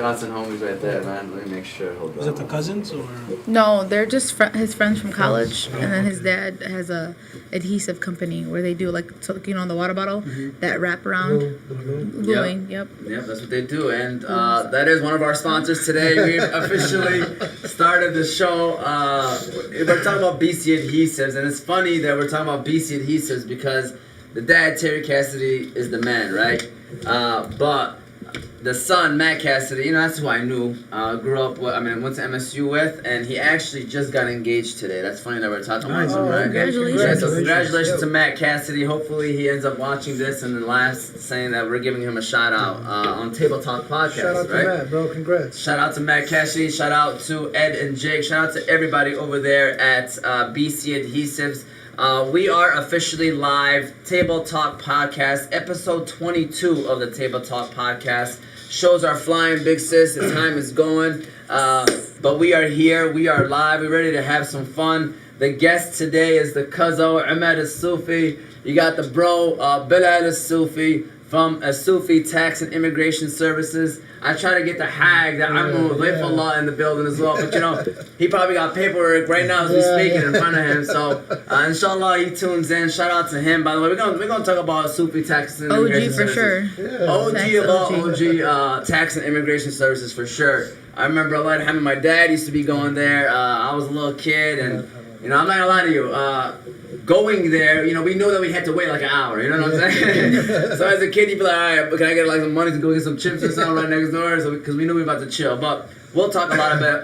Wisconsin homies right there, man. Let me make sure. Hold on. Is it the cousins or? No, they're just his friends from college, and then his dad has a adhesive company where they do like the water bottle that wrap around gluing. Yep. Yep, that's what they do, and that is one of our sponsors today. We officially started the show. We're talking about BC Adhesives, and it's funny that we're talking about BC Adhesives because the dad, Terry Cassidy, is the man, right? But the son, Matt Cassidy, that's who I knew, grew up with, went to MSU with, and he actually just got engaged today. That's funny that we're talking about him, right? Congratulations. Yeah, so congratulations to Matt Cassidy. Hopefully he ends up watching this and then laughs, saying that we're giving him a shout out on Table Talk Podcast, Shout out to right? Matt, bro. Congrats. Shout out to Matt Cassidy. Shout out to Ed and Jake. Shout out to everybody over there at BC Adhesives. We are officially live. Table Talk Podcast, episode 22 of the Table Talk Podcast. Shows are flying, big sis. The time is going. But we are here. We are live. We're ready to have some fun. The guest today is the cuzzo, Imad Asoufy. You got the bro, Bilal Asoufy from Asoufy Tax and Immigration Services. I try to get the hag that I'm with a lot in the building as well, but he probably got paperwork right now as we're speaking in front of him. So inshallah he tunes in. Shout out to him. By the way, we're gonna talk about Asoufy Tax and Immigration OG for Services. sure. OG Tax and Immigration Services for sure. I remember a lot of him and my dad used to be going there. I was a little kid, and I'm not gonna lie to you. Going there, we knew that we had to wait like an hour, you know what I'm saying? So as a kid, you'd be like, all right, can I get like some money to go get some chips or something right next door? So because we knew we were about to chill. But we'll talk a lot about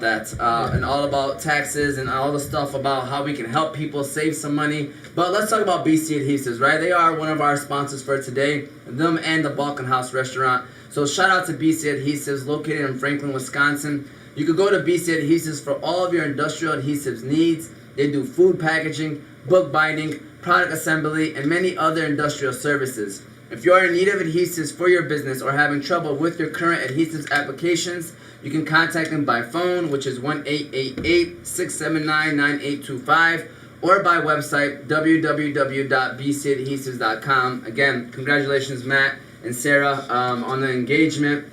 that, and all about taxes and all the stuff about how we can help people save some money. But let's talk about BC Adhesives, right? They are one of our sponsors for today, them and the Balkan House Restaurant. So shout out to BC Adhesives, located in Franklin, Wisconsin. You could go to BC Adhesives for all of your industrial adhesives needs. They do food packaging, book binding, product assembly, and many other industrial services. If you are in need of adhesives for your business or having trouble with your current adhesives applications, you can contact them by phone, which is 1-888-679-9825, or by website, www.bcadhesives.com. Again, congratulations, Matt and Sarah, on the engagement.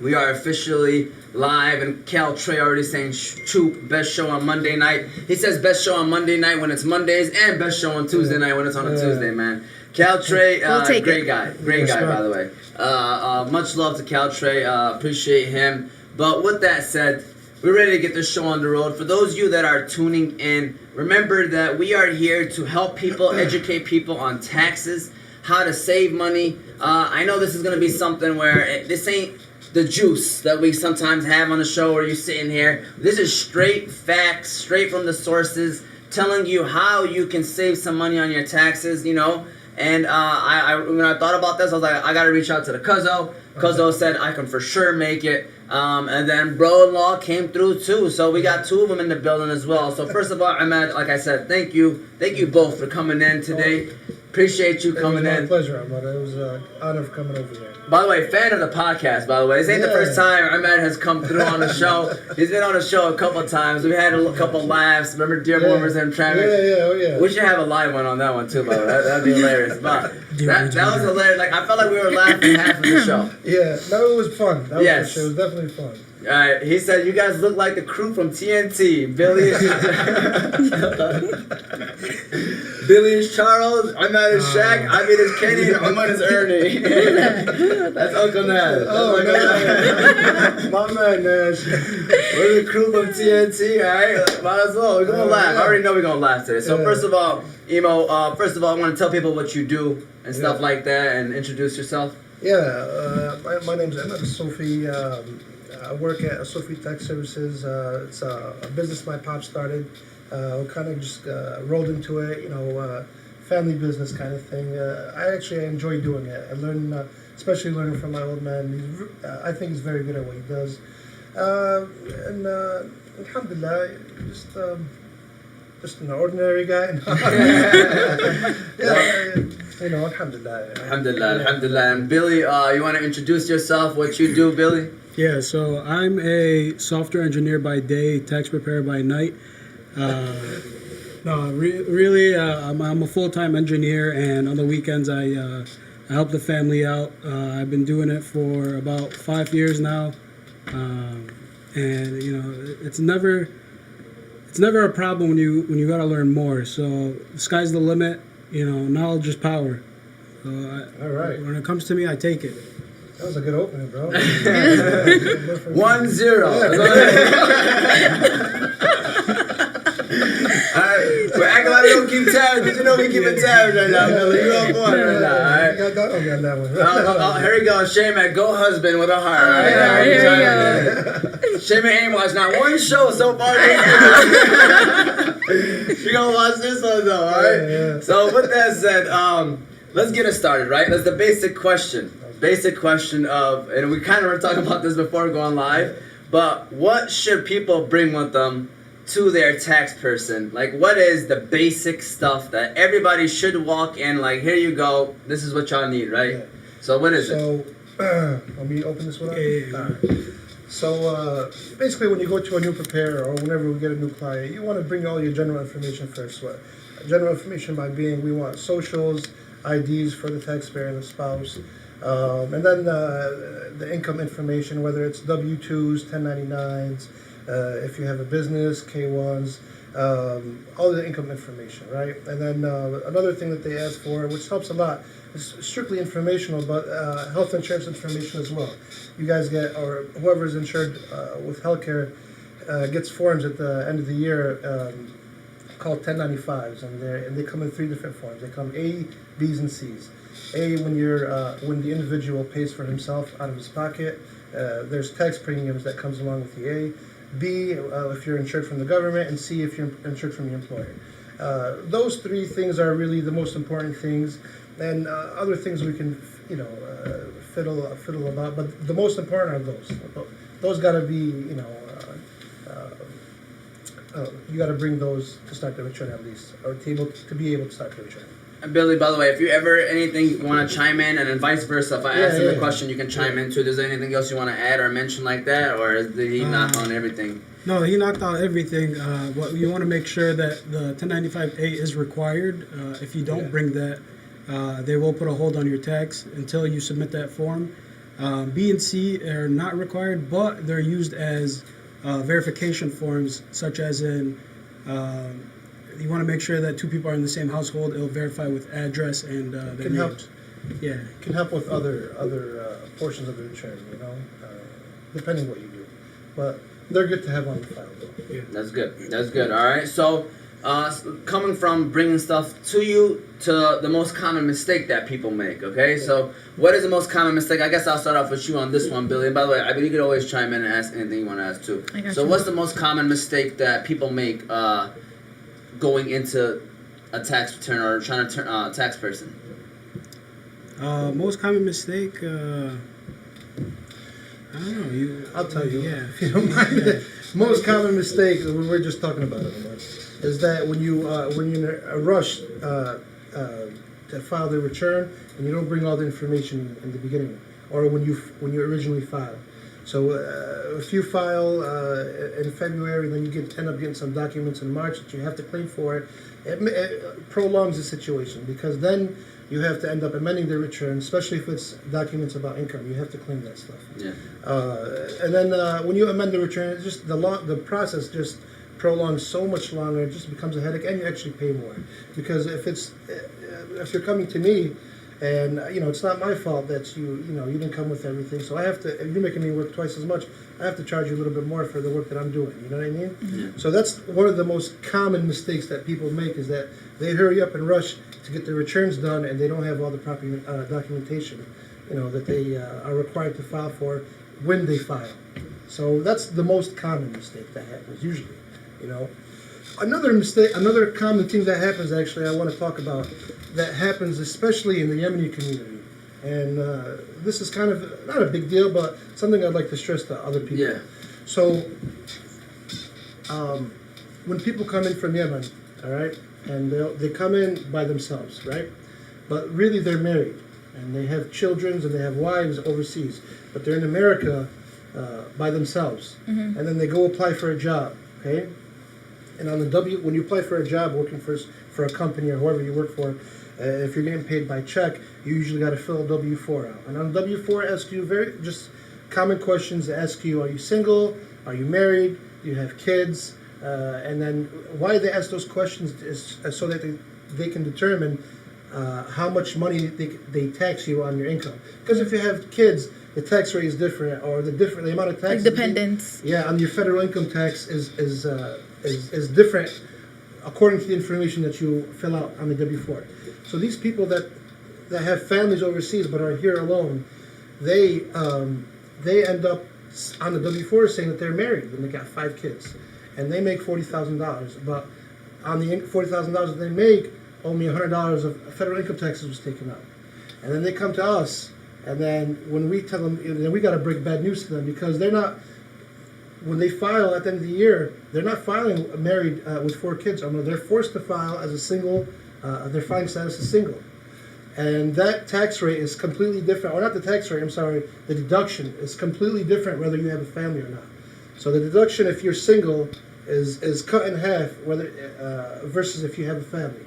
We are officially live, and Cal Trey already saying Troop, best show on Monday night. He says best show on Monday night when it's Mondays, and best show on Tuesday night when it's on a Tuesday, man. Cal Trey, great guy, by the way. Much love to Cal Trey, appreciate him. But with that said, we're ready to get this show on the road. For those of you that are tuning in, remember that we are here to help people, educate people on taxes, how to save money. I know this is going to be something where this ain't the juice that we sometimes have on the show where you're sitting here. This is straight facts, straight from the sources, telling you how you can save some money on your taxes, And when I thought about this, I was like, I got to reach out to the cuzzo. Cuzzo said I can for sure make it. And then bro-in-law came through too. So we got two of them in the building as well. So first of all, Imad, like I said, thank you both for coming in today. Appreciate you coming in. It was my pleasure, Ahmad. It was an honor for coming over here. By the way, fan of the podcast, by the way. This ain't the first time Ahmed has come through on the show. He's been on the show a couple of times. We had a couple of laughs. Remember Dear Moments and traffic? Yeah. We should have a live one on that one too, by the way. That'd be hilarious. But that was hilarious. Like, I felt like we were laughing half of the show. Yeah, no, it was fun. That was for sure. It was definitely fun. All right, he said, you guys look like the crew from TNT. Billy is Charles, Imad is Shaq, Imad is Kenny, and Imad is Ernie. That's Uncle Nash. My man Nash. We're the crew from TNT, alright? Might as well. We're going to laugh. I already know we're going to laugh today. So first of all, Emo, I want to tell people what you do and stuff like that and introduce yourself. Yeah, my name's Imad Asoufy. I work at Asoufy Tax Services. It's a business my pop started. We kind of just rolled into it, family business kind of thing. I enjoy doing it. I learn, especially learning from my old man. I think he's very good at what he does. And alhamdulillah, just an ordinary guy. Alhamdulillah. Alhamdulillah. And Billy, you want to introduce yourself, what you do, Billy? Yeah, so I'm a software engineer by day, tax preparer by night. I'm a full-time engineer, and on the weekends I I help the family out. I've been doing it for about 5 years now, and you know, it's never a problem when you gotta learn more. So the sky's the limit. You know, knowledge is power. So All right. when it comes to me, I take it. That was a good opening, bro. 1-0. Alright, we're acting like we don't keep tabs, but you know we keeping tabs right now, Billy. You on point right now, alright? I got that one. Here we go. Shayman, go husband with a heart. Right? Alright, here we go. Shayman ain't watched not one show so far. She gonna watch this one though, alright? Yeah. So with that said, let's get it started, right? That's the basic question. Basic question of, and we kind of were talking about this before going live, but what should people bring with them to their tax person? Like, what is the basic stuff that everybody should walk in, like, here you go, this is what y'all need, right? Yeah. So what is it? So, let me open this one up. Yeah. All right. So, basically, when you go to a new preparer or whenever we get a new client, you want to bring all your general information first. What general information by being, we want socials, IDs for the taxpayer and the spouse, and then the income information, whether it's W-2s, 1099s, if you have a business, K-1s, all the income information, right? And then another thing that they ask for, which helps a lot, is strictly informational, but health insurance information as well. You guys get, or whoever's insured with healthcare gets forms at the end of the year called 1095s, and they come in 3 different forms. They come A, B's, and C's. A, when the individual pays for himself out of his pocket, there's tax premiums that comes along with the A. B, if you're insured from the government, and C, if you're insured from the employer. Those 3 things are really the most important things, and other things we can, fiddle about. But the most important are those. Those got to be, you got to bring those to start the return at least, or to be able to start the return. And Billy, by the way, if you ever anything you want to chime in, and then vice versa, if I ask him a question, you can chime in too. Is there anything else you want to add or mention like that, or did he knock on everything? No, he knocked out everything. What you want to make sure that the 1095A is required. If you don't bring that, they will put a hold on your tax until you submit that form. B and C are not required, but they're used as verification forms, such as in you want to make sure that 2 people are in the same household. It'll verify with address and their Can help. names. Yeah. Can help with other portions of the return, depending what you do. But they're good to have on the file, though. Yeah. That's good. That's good. All right. So, coming from bringing stuff to you to the most common mistake that people make. Okay. So, what is the most common mistake? I guess I'll start off with you on this one, Billy. And by the way, I mean you could always chime in and ask anything you want to ask too. I got So, you. what's the most common mistake that people make going into a tax return or trying to turn a tax person? Most common mistake. I don't know. I'll tell you. Yeah. If you don't mind. Most common mistake, we were just talking about it, is that when you're in a rush to file the return and you don't bring all the information in the beginning, or when you originally filed. So if you file in February, then you end up getting some documents in March that you have to claim for. It prolongs the situation, because then you have to end up amending the return, especially if it's documents about income. You have to claim that stuff. Yeah. And then when you amend the return, it's just the process just prolongs so much longer. It just becomes a headache, and you actually pay more, because if you're coming to me, and it's not my fault that you didn't come with everything. So I have to. If you're making me work twice as much, I have to charge you a little bit more for the work that I'm doing. You know what I mean? Mm-hmm. So that's one of the most common mistakes that people make, is that they hurry up and rush to get their returns done, and they don't have all the proper documentation, that they are required to file for when they file. So that's the most common mistake that happens usually. Another common thing that happens, actually, I want to talk about, that happens especially in the Yemeni community. And this is kind of not a big deal, but something I'd like to stress to other people. Yeah. So when people come in from Yemen, all right, and they come in by themselves, right? But really they're married, and they have children, and they have wives overseas, but they're in America by themselves. Mm-hmm. And then they go apply for a job, okay? And on the when you apply for a job working for a company or whoever you work for, if you're getting paid by check, you usually got to fill a W-4 out. And on W-4, ask you very just common questions. They ask you, are you single? Are you married? Do you have kids? And then why they ask those questions is so that they can determine how much money they tax you on your income. Because if you have kids, the tax rate is different, or the amount of tax. Like dependents. On your federal income tax is different according to the information that you fill out on the W-4. So these people that have families overseas but are here alone, they end up on the W-4 saying that they're married and they got 5 kids, and they make $40,000. But on the $40,000 that they make, only $100 of federal income taxes was taken out. And then they come to us, and then when we tell them, then we got to break bad news to them, because they're not. When they file at the end of the year, they're not filing married with 4 kids. Or no, they're forced to file as a single. Their filing status is single, and that tax rate is completely different. Or not the tax rate. I'm sorry. The deduction is completely different whether you have a family or not. So the deduction, if you're single, is cut in half whether versus if you have a family.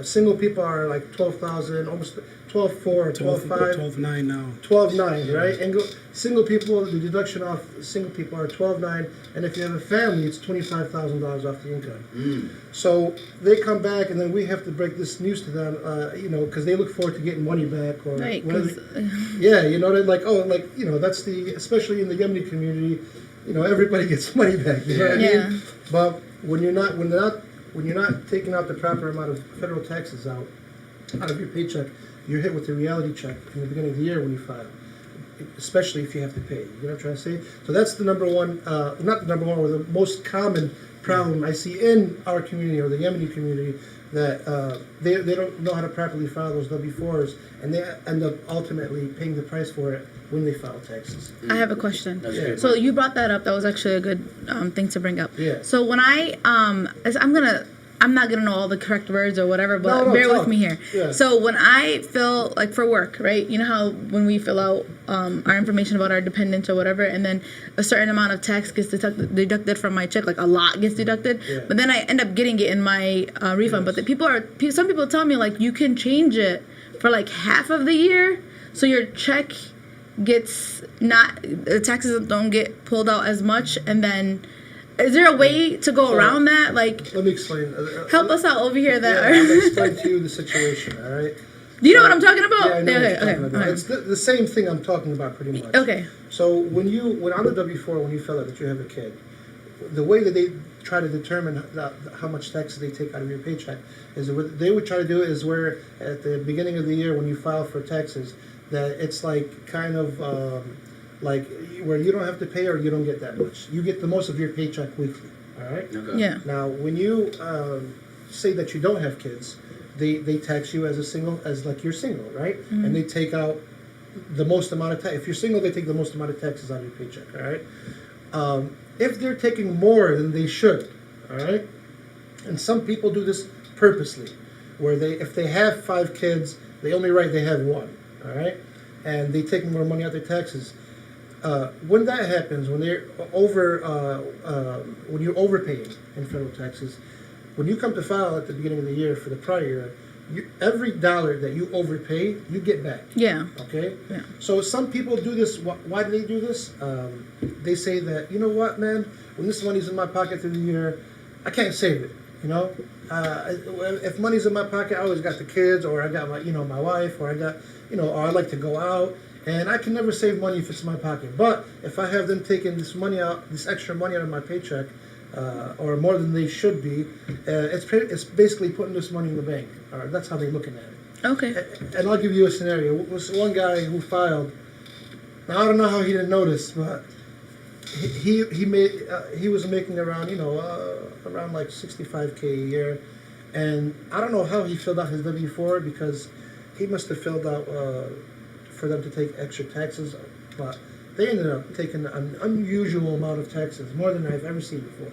Single people are like 12,000, almost 12.4 or 12.5. 12.9 now. 12.9, right? And single people, the deduction off single people are 12.9, and if you have a family, it's $25,000 off the income. So they come back, and then we have to break this news to them, because they look forward to getting money back, or Right. yeah, they're like, that's especially in the Yemeni community, everybody gets money back. You know what I mean? But when you're not taking out the proper amount of federal taxes out of your paycheck, you're hit with the reality check in the beginning of the year when you file, especially if you have to pay. You know what I'm trying to say? So that's the number one, not the number one, or the most common problem I see in our community, or the Yemeni community, that they don't know how to properly file those W-4s, and they end up ultimately paying the price for it when they file taxes. I have a question. Yeah. So you brought that up. That was actually a good thing to bring up. Yeah. So when I'm not gonna know all the correct words or whatever, but No, bear talk. with me here. Yeah. So when I fill, like for work, right? You know how when we fill out our information about our dependents or whatever, and then a certain amount of tax gets deducted from my check, like a lot gets deducted, Yeah. but then I end up getting it in my refund. But some people tell me like you can change it for like half of the year, so your check gets the taxes don't get pulled out as much, and then. Is there a way to go around that? Like, Let me explain. help us out over here. I'm going to explain to you the situation, all right? Do you know what I'm talking about? Yeah, I know what you're talking okay, about. okay. It's the same thing I'm talking about pretty much. Okay. So when on the W-4, when you fill out that you have a kid, the way that they try to determine how much taxes they take out of your paycheck is what they would try to do is where at the beginning of the year when you file for taxes, that it's like kind of like where you don't have to pay or you don't get that much. You get the most of your paycheck weekly, all right? Okay. Yeah. Now, when you say that you don't have kids, they tax you as like you're single, right? Mm-hmm. And they take out the most amount of tax. If you're single, they take the most amount of taxes out of your paycheck, all right? If they're taking more than they should, all right? And some people do this purposely, where if they have 5 kids, they only write they have 1, all right? And they take more money out of their taxes. When that happens, when they're when you're overpaying in federal taxes, when you come to file at the beginning of the year for the prior year, every dollar that you overpay, you get back. Yeah. Okay? Yeah. So some people do this. Why do they do this? They say that, you know what, man, when this money's in my pocket through the year, I can't save it. If money's in my pocket, I always got the kids, or I got my wife, or I got, or I like to go out. And I can never save money if it's in my pocket. But if I have them taking this extra money out of my paycheck, or more than they should be, it's basically putting this money in the bank. All right, that's how they're looking at it. Okay. And I'll give you a scenario. It was one guy who filed. Now I don't know how he didn't notice, but he was making around around like $65K a year, and I don't know how he filled out his W-4 because he must have filled out. For them to take extra taxes, but they ended up taking an unusual amount of taxes, more than I've ever seen before.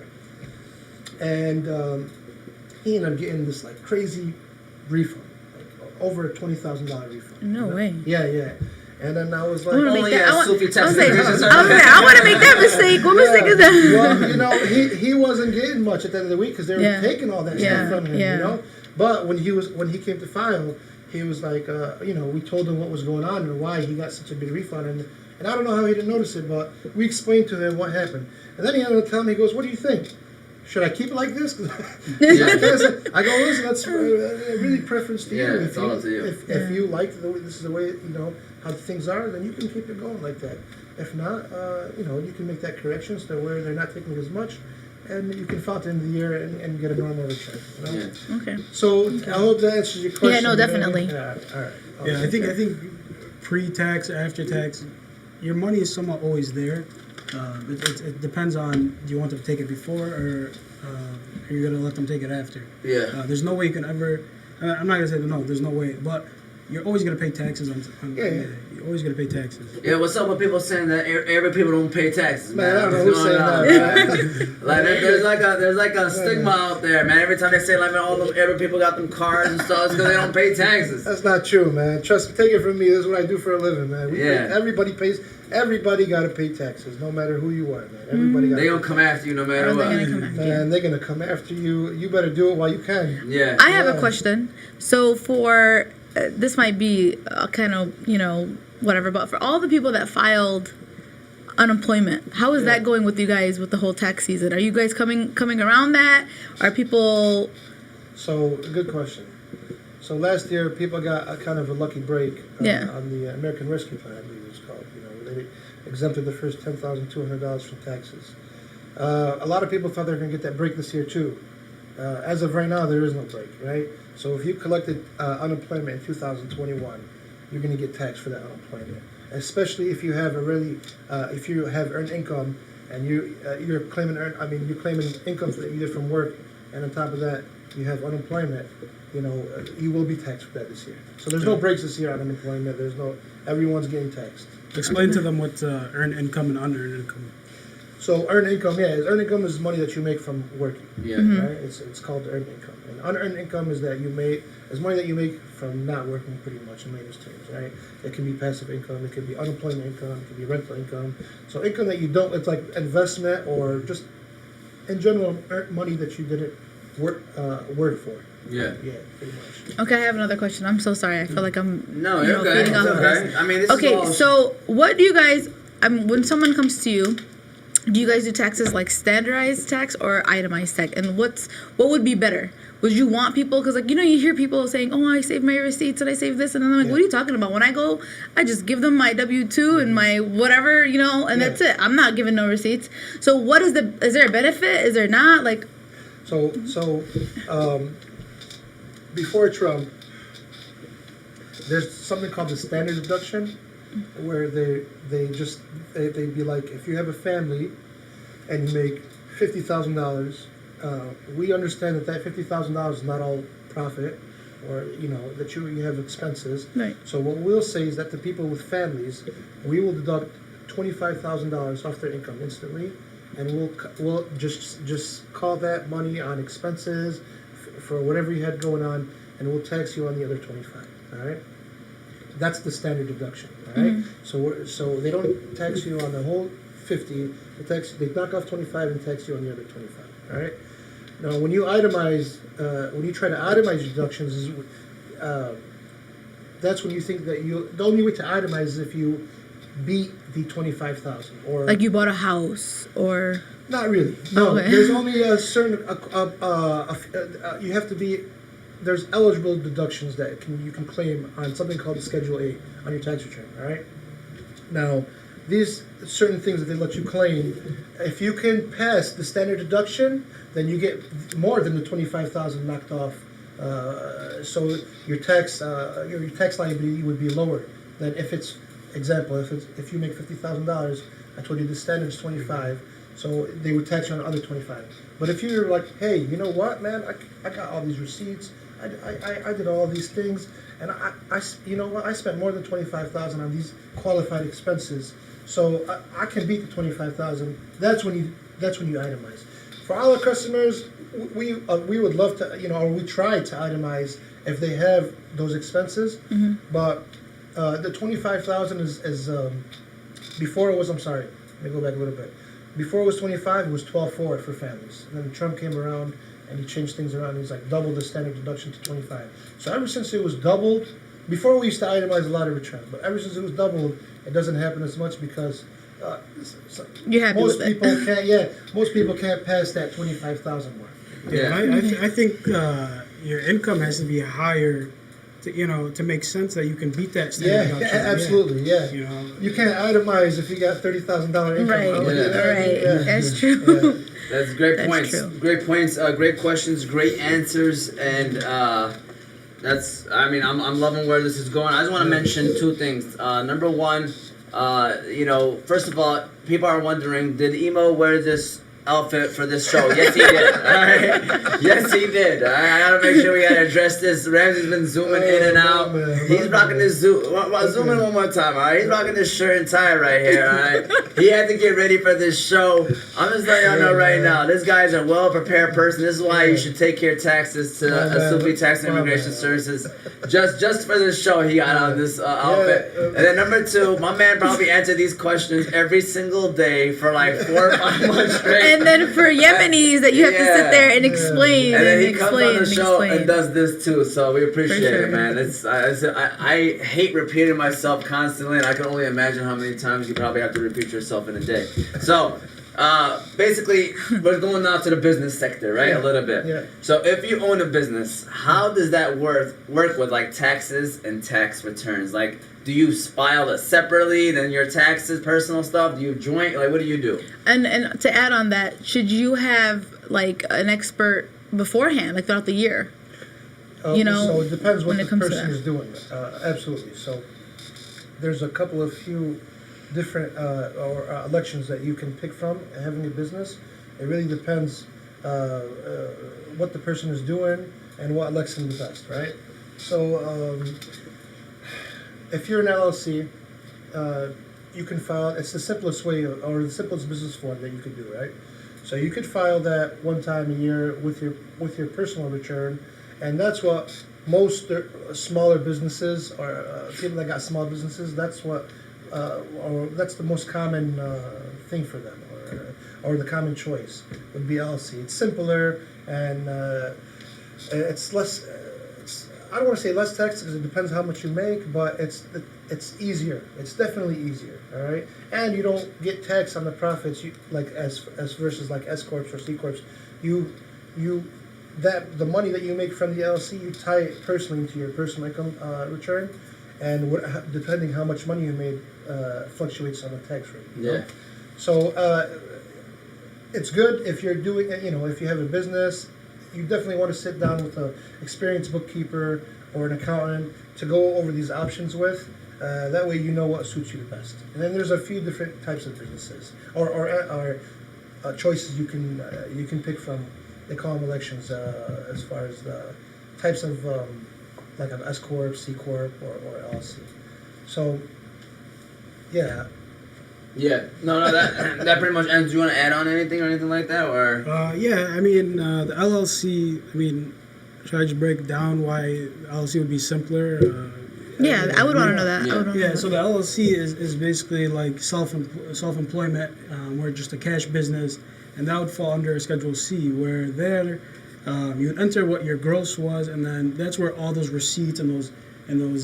And he ended up getting this like crazy refund, like over a $20,000 refund. No way. Yeah. And then I was like, I wanna Only make that- at I want- Sophie I was Texas. like, I want to make that mistake. What mistake is that? Well, you know, he wasn't getting much at the end of the week because they were Yeah. taking all that Yeah, stuff from him, yeah. you know. But when he came to file, he was like, you know, we told him what was going on and why he got such a big refund, and I don't know how he didn't notice it, but we explained to him what happened, and then he ended up telling me, he goes, "What do you think? Should I keep it like this?" I go, "Listen, that's really preference to you. Yeah, If it's all to you. If you like the way this is the way you know how things are, then you can keep it going like that. If not, you know, you can make that correction so where they're not taking as much, and you can file at the end of the year and get a normal return. You know? Yeah. Okay. So I hope that answers your question. no, definitely. Yeah, all right. Yeah, Okay. I think pre-tax, after-tax, your money is somewhat always there. It depends on, do you want them to take it before or are you going to let them take it after? Yeah. There's no way you can ever, I'm not going to say no, there's no way, but you're always going to pay taxes on Yeah. you're always going to pay taxes. Yeah, what's up with people saying that every people don't pay taxes, man? Man, I don't know What's who's going saying on, that. man? Like there's like a stigma out there, man. Every time they say like all them every people got them cars and stuff, it's because they don't pay taxes. That's not true, man. Trust me, take it from me. This is what I do for a living, man. Yeah. Everybody pays. Everybody got to pay taxes, no matter who you are, man. Everybody got. They gonna come after you no matter Or what. they're gonna come after you. Man, they're gonna come after you. You better do it while you can. Yeah. I have a Yeah. question. So for this might be a kind of whatever, but for all the people that filed unemployment, how is that going with you guys with the whole tax season? Are you guys coming around that? Are people? So, good question. So last year, people got a kind of a lucky break Yeah. on the American Rescue Plan, I believe it's called. You know, they exempted the first $10,200 from taxes. A lot of people thought they were going to get that break this year too. As of right now, there is no break, right? So if you collected unemployment in 2021, you're going to get taxed for that unemployment. Especially if you have if you have earned income and you're claiming income either from work, and on top of that you have unemployment. You know, you will be taxed for that this year. So there's no breaks this year on unemployment. Everyone's getting taxed. Explain to them what earned income and unearned income. So earned income, earned income is money that you make from working. Yeah. Right? It's called earned income. And unearned income is money that you make from not working, pretty much in layman's terms, right? It can be passive income, it could be unemployment income, it could be rental income. So income that you don't, it's like investment or just in general money that you didn't work for. Yeah. Yeah, pretty much. Okay, I have another question. I'm so sorry. I feel like I'm No, you're okay. feeding It's off of okay. this. I mean, this is Okay, all. so what do you guys? When someone comes to you, do you guys do taxes like standardized tax or itemized tax? And what would be better? Would you want people, because like you hear people saying, "Oh, I saved my receipts and I saved this," and then I'm like, "What are you talking about?" When I go, I just give them my W-2 and my whatever, and that's it. I'm not giving no receipts. So what is there a benefit? Is there not? Like, So before Trump, there's something called the Standard Deduction, where they'd be like, if you have a family and you make $50,000, we understand that $50,000 is not all profit, or that you have expenses. Right. So what we'll say is that the people with families, we will deduct $25,000 off their income instantly, and we'll just call that money on expenses for whatever you had going on, and we'll tax you on the other 25. All right. That's the standard deduction. All right. So they don't tax you on the whole 50. They knock off 25 and tax you on the other 25. All right. Now, when you try to itemize your deductions, that's when you think that the only way to itemize is if you beat the 25,000, or like you bought a house or. not really. No, Okay. there's only a certain. You have to be. There's eligible deductions that you can claim on something called Schedule A on your tax return. All right. Now, these certain things that they let you claim, if you can pass the standard deduction, then you get more than the 25,000 knocked off. So your tax liability would be lower than if it's. Example: if you make $50,000, I told you the standard is 25, so they would tax you on the other 25. But if you're like, hey, you know what, man, I got all these receipts, I did all these things, and I spent more than 25,000 on these qualified expenses, so I can beat the 25,000. That's when you itemize. For all our customers, we would love to, or we try to itemize if they have those expenses, but The 25,000 is before it was. I'm sorry. Let me go back a little bit. Before it was 25, it was 12.4 for families. And then Trump came around and he changed things around. He's like doubled the standard deduction to 25. So ever since it was doubled, before we used to itemize a lot of returns, but ever since it was doubled, it doesn't happen as much because You're happy most with people it. can't. Yeah, most people can't pass that 25,000 mark. Yeah, I think your income has to be higher, to make sense that you can beat that standard Yeah, deduction. absolutely. Yeah, You know, you can't itemize if you got $30,000 income. Right, right. Yeah. That's true. That's great That's points. true. Great points. Great questions. Great answers. And I'm loving where this is going. I just want to mention two things. Number one, first of all, people are wondering, did Emo wear this outfit for this show? Yes, he did. All right. Yes, he did. All right. I gotta make sure we gotta address this. Ramsey's been zooming in and out. He's rocking this zoom in one more time. All right. He's rocking this shirt and tie right here. All right. He had to get ready for this show. I'm just letting y'all know right now. This guy's a well prepared person. This is why you should take your taxes to Asoufy Tax and Immigration Services. Just for this show, he got on this outfit. And then number two, my man probably answered these questions every single day for like 4 or 5 months straight. And then for Yemenis that you have to sit there and explain And then he explain comes on the show explain. and does this too, so we appreciate For sure. it, man. I hate repeating myself constantly, and I can only imagine how many times you probably have to repeat yourself in a day. So, basically, we're going now to the business sector, right? A little bit. Yeah. So, if you own a business, how does that work with like taxes and tax returns? Like, do you file it separately than your taxes, personal stuff? Do you joint? Like, what do you do? And to add on that, should you have like an expert beforehand, like throughout the year? So it depends what when the it comes to person that. is doing. Absolutely. So there's a couple of few different elections that you can pick from having a business. It really depends what the person is doing and what elects them the best, right? So if you're an LLC, you can file. It's the simplest way or the simplest business form that you could do, right? So you could file that one time a year with your personal return, and that's what most smaller businesses or people that got small businesses. That's what, or that's the most common thing for them, or the common choice would be LLC. It's simpler and it's less. I don't want to say less tax because it depends how much you make, but it's easier. It's definitely easier. All right, and you don't get taxed on the profits. As versus like S corps or C corps, the money that you make from the LLC, you tie it personally into your personal income return, and depending how much money you made fluctuates on the tax rate. Yeah. So it's good if you're doing. If you have a business. You definitely want to sit down with an experienced bookkeeper or an accountant to go over these options with. That way you know what suits you the best. And then there's a few different types of businesses or choices you can pick from. They call them elections as far as the types of like an S corp, C corp, or LLC. So yeah. Yeah. No, that pretty much ends. Do you want to add on anything or anything like that, or? The LLC. Should I just break down why LLC would be simpler? I would want to know that. Yeah. I would wanna know So the LLC is basically like self-employment, where just a cash business, and that would fall under Schedule C, where there you would enter what your gross was, and then that's where all those receipts and those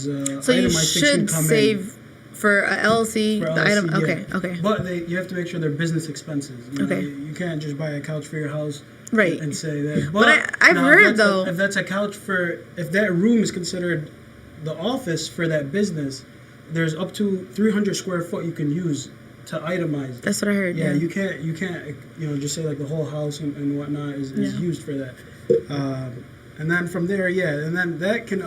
So you itemized things should can come save in. for a LLC, For the LLC, item. yeah. Okay. But you have to make sure they're business expenses. Okay. You can't just buy a couch for your house Right. and say that. But I've now, heard, though- if that's a couch if that room is considered the office for that business, there's up to 300 square foot you can use to itemize. That's what I heard. Yeah, you can't just say like the whole house and whatnot is used for that. And then from there, and then that can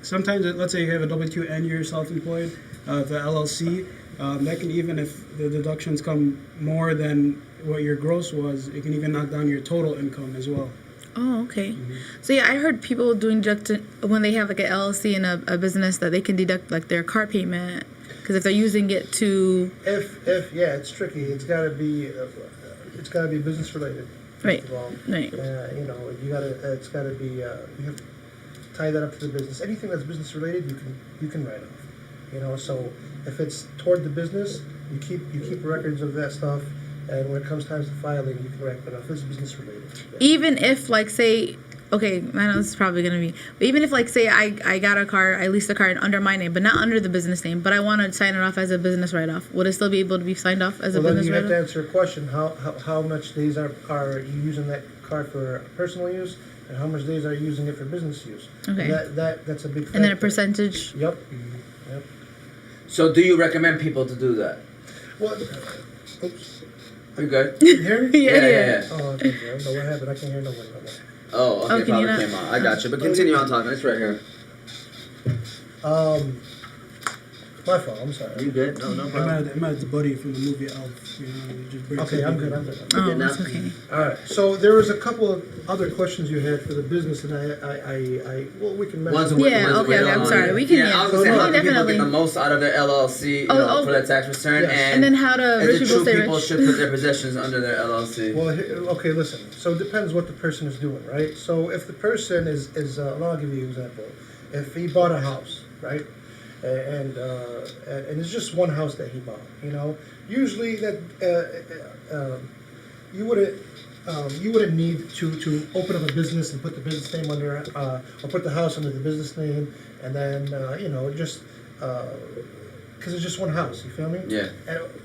sometimes, let's say you have a W-2 and you're self-employed, the LLC, that can, even if the deductions come more than what your gross was, it can even knock down your total income as well. Oh, okay. So I heard people doing when they have like an LLC and a business that they can deduct like their car payment, because if they're using it to. It's tricky. It's got to be business related. Right. First of all. Right. It's got to be. You have to tie that up to the business. Anything that's business related, you can write off. You know, so if it's toward the business, you keep records of that stuff, and when it comes time to filing, you correct. But if it's business related, Even if, like, say, okay, I know this is probably gonna be, but even if, like, say I got a car, I leased a car under my name, but not under the business name, but I want to sign it off as a business write-off, would it still be able to be signed off as a well, then business you have to write-off? answer a question: how much days are you using that car for personal use, and how much days are you using it for business use? Okay. And that's a big factor. And then a percentage. Yep. Yep. So do you recommend people to do that? Well, oops. You good? Can you hear me? Yeah. Oh, okay. I don't know what happened. I can't hear nobody. Oh, okay, Oh, can you probably not- came out. I got you, but continue on talking. It's right here. My fault. I'm sorry. You good? No problem. Imad's the buddy from the movie Elf. You know, he just breaks Okay, it I'm down. good. Oh, good now? that's okay. All right. So there was a couple of other questions you had for the business, and well, we can Ones mention. that Yeah, ones that okay, don't I'm know sorry. yet. We can- Yeah, I was gonna yeah, say how can people definitely. get the most out of their LLC, you Oh, know, oh. for their tax return, Yes. And then how to and rich the people true stay people rich. should put their possessions under their LLC. Well, okay, listen. So it depends what the person is doing, right? So if the person is well, I'll give you an example. If he bought a house, right, and it's just one house that he bought, you know, usually that you wouldn't need to open up a business and put the business name under or put the house under the business name, and then you know, just because it's just one house. You feel me? Yeah.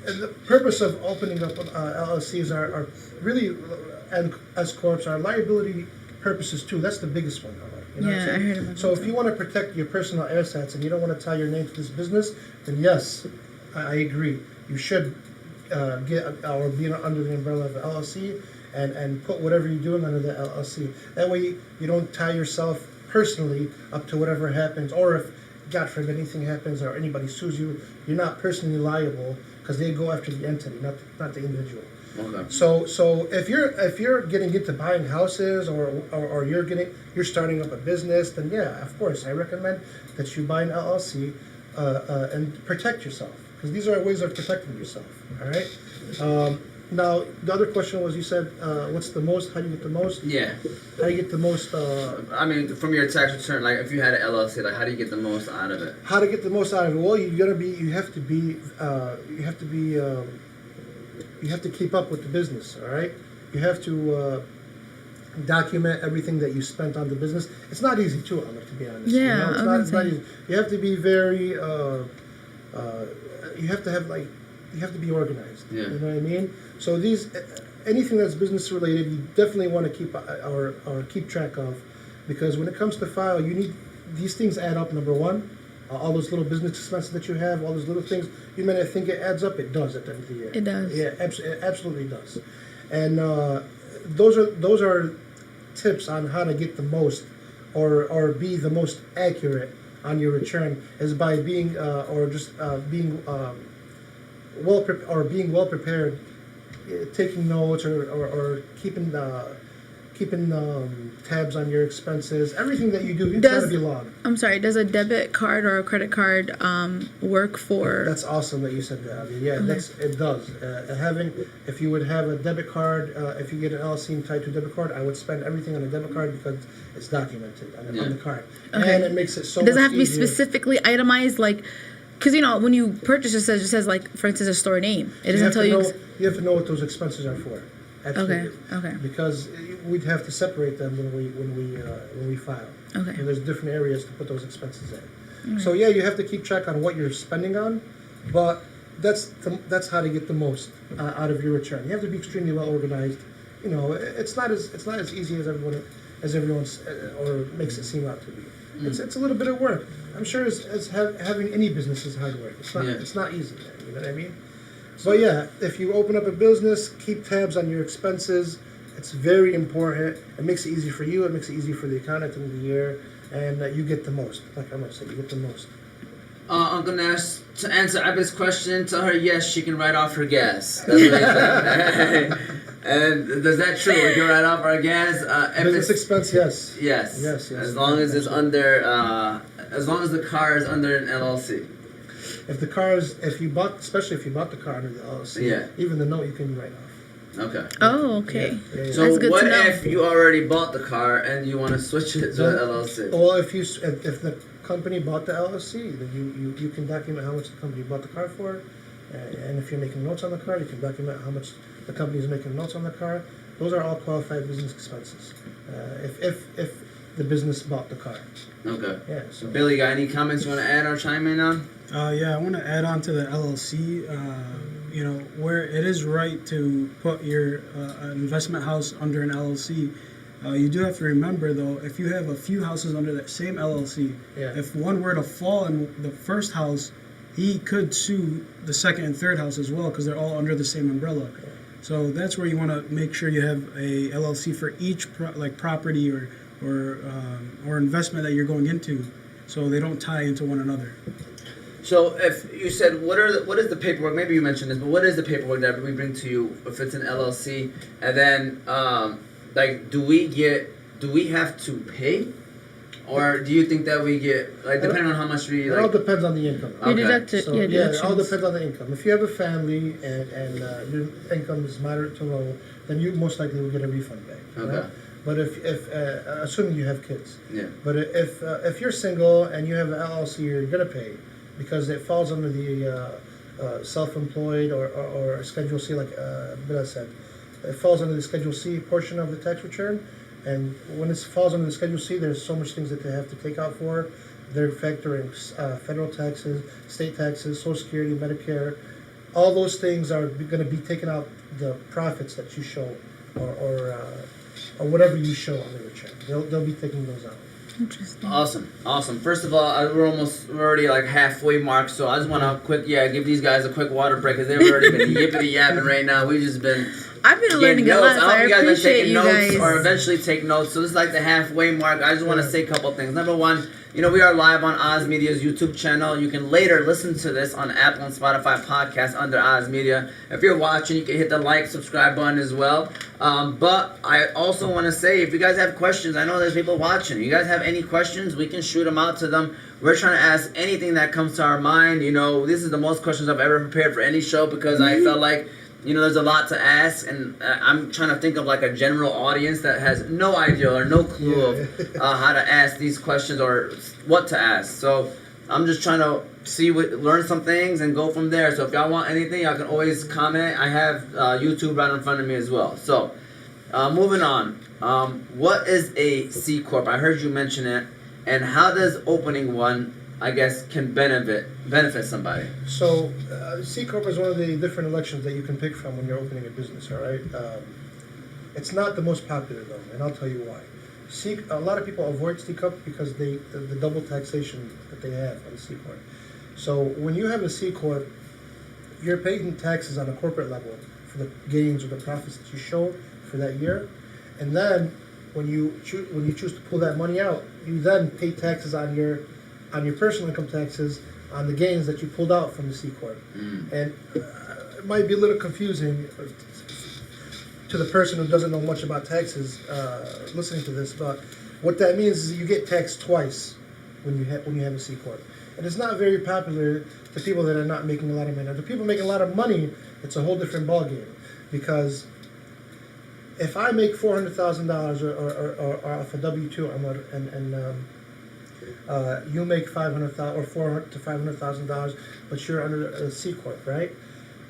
And the purpose of opening up LLCs are really, and S corps are liability purposes too. That's the biggest one. You know what I'm Yeah, I saying? heard about So that if you want to protect your personal assets and you don't want to tie your name to this business, then yes, I agree. You should get or be under the umbrella of the LLC and put whatever you're doing under the LLC. That way you don't tie yourself personally up to whatever happens, or if God forbid anything happens or anybody sues you, you're not personally liable because they go after the entity, not the individual. Okay. So if you're getting into buying houses or you're starting up a business, then yeah, of course I recommend that you buy an LLC and protect yourself, because these are ways of protecting yourself. All right. Now the other question was, you said what's the most? How do you get the most? Yeah. How do you get the most? I mean, from your tax return, like if you had an LLC, like how do you get the most out of it? How to get the most out of it? Well, you have to keep up with the business. All right. You have to document everything that you spent on the business. It's not easy too, Ahmed, to be honest. Yeah, you know, I was it's not gonna easy. You have to be very. You have to be organized. Yeah. You know what I mean? So anything that's business related, you definitely want to keep or keep track of, because when it comes to file, you need these things add up. Number one, all those little business expenses that you have, all those little things. You may not think it adds up. It does at the end of the year. It does. Yeah, it absolutely does. And those are tips on how to get the most or be the most accurate on your return, is by being being well prepared, taking notes or keeping tabs on your expenses. Everything that you do, you try to be logged. I'm sorry, does a debit card or a credit card work for... That's awesome that you said that, Avi. Yeah, it does. If you would have a debit card, if you get an LLC tied to a debit card, I would spend everything on a debit card because it's documented on the card. Okay. And it makes it so Does it much have to be easier. specifically itemized, like... Because, you know, when you purchase, it says, like, for instance, a store name. It doesn't tell you... You have to know what those expenses are for. Absolutely. Okay. Because we'd have to separate them when we file. Okay. And there's different areas to put those expenses in. So yeah, you have to keep track on what you're spending on, but that's how to get the most out of your return. You have to be extremely well organized. You know, it's not as easy as everyone's or makes it seem out to be. It's a little bit of work. I'm sure as having any business is hard work. It's not easy. You know what I mean? But yeah, if you open up a business, keep tabs on your expenses. It's very important. It makes it easy for you. It makes it easy for the accountant in the year, and you get the most. Like I'm gonna say, you get the most. Uncle Nash, to answer Abby's question, tell her yes, she can write off her gas. That's what he said. And is that true? We can write off our gas? Business expense, yes. Yes. As long as it's under, as long as the car is under an LLC. If the car is, especially if you bought the car under the LLC, Yeah. even the note you can write off. Okay. Oh, okay. Yeah. So That's good what to know. if you already bought the car and you want to switch it to an LLC? Well, if the company bought the LLC, then you can document how much the company bought the car for, and if you're making notes on the car, you can document how much the company is making notes on the car. Those are all qualified business expenses. If the business bought the car. Okay. Yeah. So Billy, got any comments you want to add or chime in on? Yeah, I want to add on to the LLC. Where it is right to put your investment house under an LLC, you do have to remember, though, if you have a few houses under that same LLC, Yeah. if one were to fall in the first house, he could sue the second and third house as well because they're all under the same umbrella. So that's where you want to make sure you have a LLC for each property or investment that you're going into, so they don't tie into one another. So if you said what is the paperwork? Maybe you mentioned this, but what is the paperwork that we bring to you if it's an LLC? And then do we have to pay, or do you think that we get depending on how much we it all depends on the income. You Okay. deduct it. So Yeah, yeah, it all deductions. depends on the income. If you have a family and your income is moderate to low, then you most likely will get a refund back. Okay. Right? But if assuming you have kids. Yeah. But if you're single and you have an LLC, you're gonna pay because it falls under the self-employed or Schedule C, like Bilal said. It falls under the Schedule C portion of the tax return, and when it falls under the Schedule C, there's so much things that they have to take out for. They're factoring federal taxes, state taxes, Social Security, Medicare. All those things are going to be taken out the profits that you show, or whatever you show on the return. They'll be taking those out. Interesting. Awesome. First of all, we're already like halfway mark, so I just want to give these guys a quick water break because they've already been yippity yapping right now. We've just been I've been learning a lot, so I hope you guys been appreciate taking you notes guys. or eventually take notes. So this is like the halfway mark. I just want to Yeah. say a couple things. Number one, we are live on Oz Media's YouTube channel. You can later listen to this on Apple and Spotify podcasts under Oz Media. If you're watching, you can hit the like, subscribe button as well. But I also want to say, if you guys have questions, I know there's people watching. You guys have any questions, we can shoot them out to them. We're trying to ask anything that comes to our mind. This is the most questions I've ever prepared for any show because I felt like there's a lot to ask, and I'm trying to think of like a general audience that has no idea or no clue of how to ask these questions or what to ask. So I'm just trying to learn some things and go from there. So if y'all want anything, y'all can always comment. I have YouTube right in front of me as well. So moving on. What is a C Corp? I heard you mention it. And how does opening one, I guess, can benefit somebody? So, C Corp is one of the different elections that you can pick from when you're opening a business, all right? It's not the most popular, though, and I'll tell you why. A lot of people avoid C Corp because the double taxation that they have on C Corp. So, when you have a C Corp, you're paying taxes on a corporate level for the gains or the profits that you show for that year. And then, when you choose to pull that money out, you then pay taxes on your personal income taxes on the gains that you pulled out from the C Corp. And it might be a little confusing to the person who doesn't know much about taxes listening to this, but what that means is you get taxed twice when you have a C Corp. And it's not very popular to people that are not making a lot of money. Now, to people making a lot of money, it's a whole different ballgame, because if I make $400,000 or off a W-2, and you make $500,000 or $400,000 to $500,000, but you're under a C Corp, right?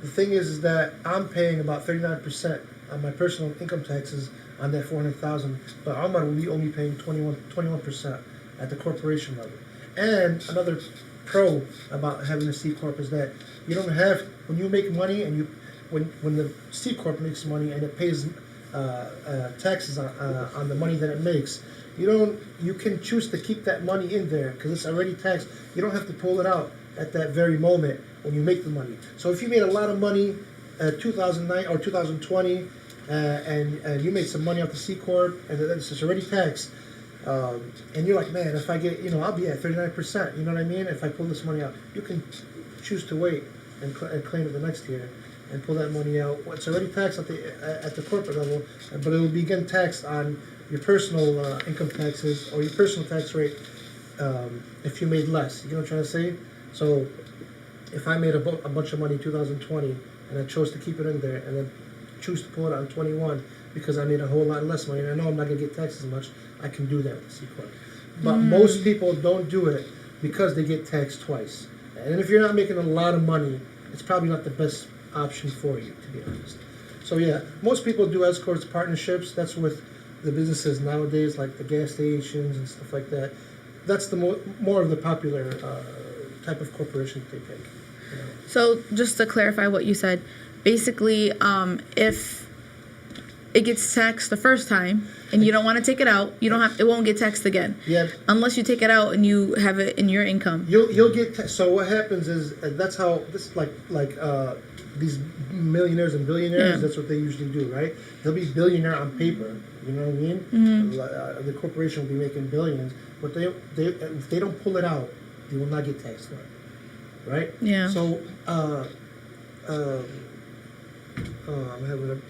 The thing is that I'm paying about 39% on my personal income taxes on that $400,000, but Ahmad will be only paying 21% at the corporation level. And another pro about having a C Corp is that you don't have, when you make money and when the C Corp makes money and it pays taxes on the money that it makes, you can choose to keep that money in there because it's already taxed. You don't have to pull it out at that very moment when you make the money. So if you made a lot of money 2009 or 2020 and you made some money off the C Corp and it's already taxed, and you're like, man, if I get, I'll be at 39%, you know what I mean? If I pull this money out, you can choose to wait and claim it the next year and pull that money out. It's already taxed at the corporate level, but it will begin taxed on your personal income taxes or your personal tax rate if you made less. You know what I'm trying to say? So if I made a bunch of money in 2020 and I chose to keep it in there, and then choose to pull it on 21 because I made a whole lot less money and I know I'm not going to get taxed as much, I can do that with C Corp. But most people don't do it because they get taxed twice. And if you're not making a lot of money, it's probably not the best option for you, to be honest. So yeah, most people do S Corps partnerships. That's with the businesses nowadays, like the gas stations and stuff like that. That's the more of the popular type of corporation that they pick. You know? So just to clarify what you said, basically, if it gets taxed the first time and you don't want to take it out, you don't have. It won't get taxed again. Yeah. Unless you take it out and you have it in your income. You'll get so what happens is that's how this like these millionaires and billionaires. Yeah. That's what they usually do, right? They'll be billionaire on paper. You know what I mean? Mm-hmm. The corporation will be making billions, but they if they don't pull it out, they will not get taxed for it, right? Yeah. So I'm having a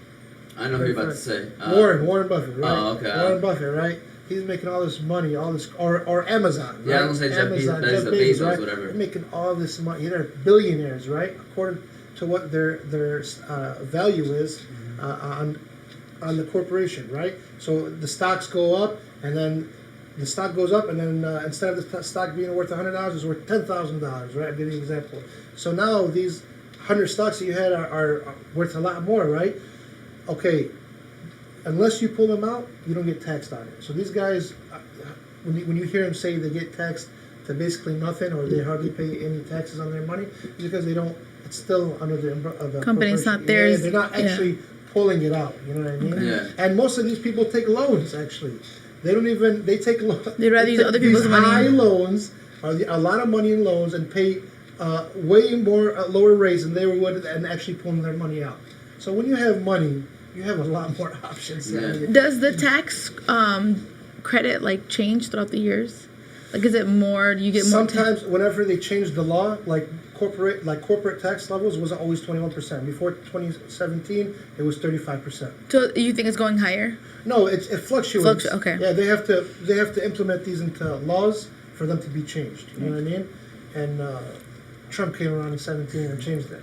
I know who you're about to say. Warren Buffett, right? Oh, okay. Warren Buffett, right? He's making all this money, or Amazon. Right? Yeah, I was gonna say Jeff Bezos, right? whatever. They're making all this money. They're billionaires, right? According to what their value is on the corporation, right? So the stocks go up, and then the stock goes up, and then instead of the stock being worth $100, it's worth $10,000, right? I'll give you an example. So now these 100 stocks that you had are worth a lot more, right? Okay, unless you pull them out, you don't get taxed on it. So these guys, when you hear them say they get taxed to basically nothing, or they hardly pay any taxes on their money, it's because they don't. It's still under the umbrella of the Company's corporation. not theirs. Yeah, they're not actually pulling it out. You know what I mean? Yeah. And most of these people take loans. Actually, they don't even. They take loans. They'd rather use other people's money. High loans are a lot of money in loans and pay way more lower rates than they would and actually pulling their money out. So when you have money, you have a lot more options. Yeah. Does the tax credit like change throughout the years? Like, is it more? Do you get more? Sometimes, whenever they change the law, like corporate tax levels wasn't always 21%. Before 2017, it was 35%. So you think it's going higher? No, it fluctuates. Okay. Yeah, they have to implement these into laws for them to be changed. You know what I mean? And Trump came around in 17 and changed that.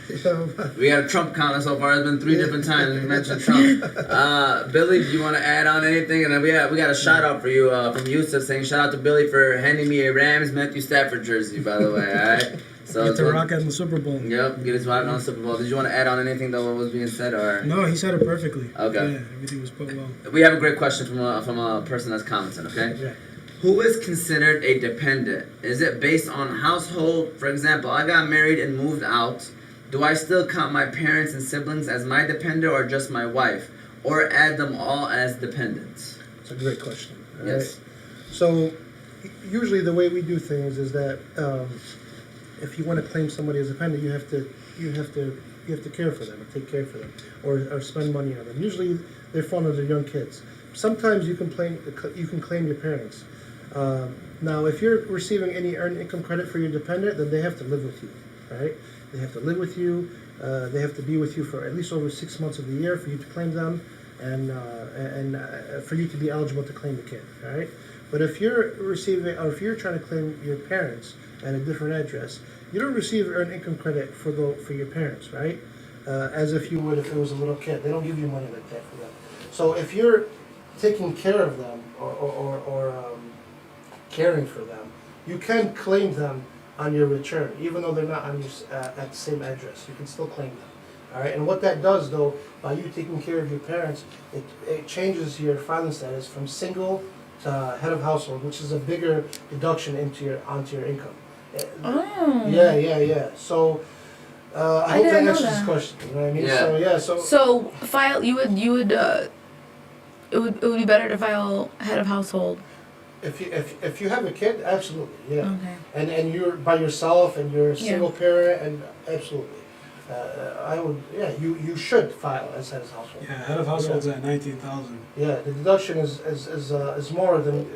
You know? We got a Trump counter so far. It's been 3 different times we mentioned Trump. Billy, do you want to add on anything? And then we got a shout out for you from Yusuf saying shout out to Billy for handing me a Rams Matthew Stafford jersey, by the way. All right. So Get to rock in the Super Bowl. Yep, get his rock on the Super Bowl. Did you want to add on anything that what was being said, or? No, he said it perfectly. Okay. Yeah, everything was put well. We have a great question from a person that's commenting. Okay. Yeah. Who is considered a dependent? Is it based on household? For example, I got married and moved out. Do I still count my parents and siblings as my dependent or just my wife? Or add them all as dependents? It's a great question. All Yes. right? So usually the way we do things is that if you want to claim somebody as a dependent, you have to care for them, or take care for them, or spend money on them. Usually they're fun as they're young kids. Sometimes you can claim your parents. Now, if you're receiving any earned income credit for your dependent, then they have to live with you, right? They have to live with you. They have to be with you for at least over 6 months of the year for you to claim them, and for you to be eligible to claim the kid, right? But if you're receiving, or if you're trying to claim your parents at a different address, you don't receive earned income credit for your parents, right? As if you would if it was a little kid. They don't give you money like that for them. So if you're taking care of them or caring for them, you can claim them on your return, even though they're not on your, at the same address. You can still claim them. All right, and what that does, though, by you taking care of your parents, it changes your filing status from single to head of household, which is a bigger deduction onto your income. Oh. Yeah. So I hope that didn't know answers this that. question. You know what I mean? Yeah. So file. You would. It would be better to file head of household. if you have a kid, absolutely, yeah. Okay. And you're by yourself and you're a single parent, and absolutely. I would, you should file as head of household. Yeah, head of household's at 19,000. Yeah, the deduction is more than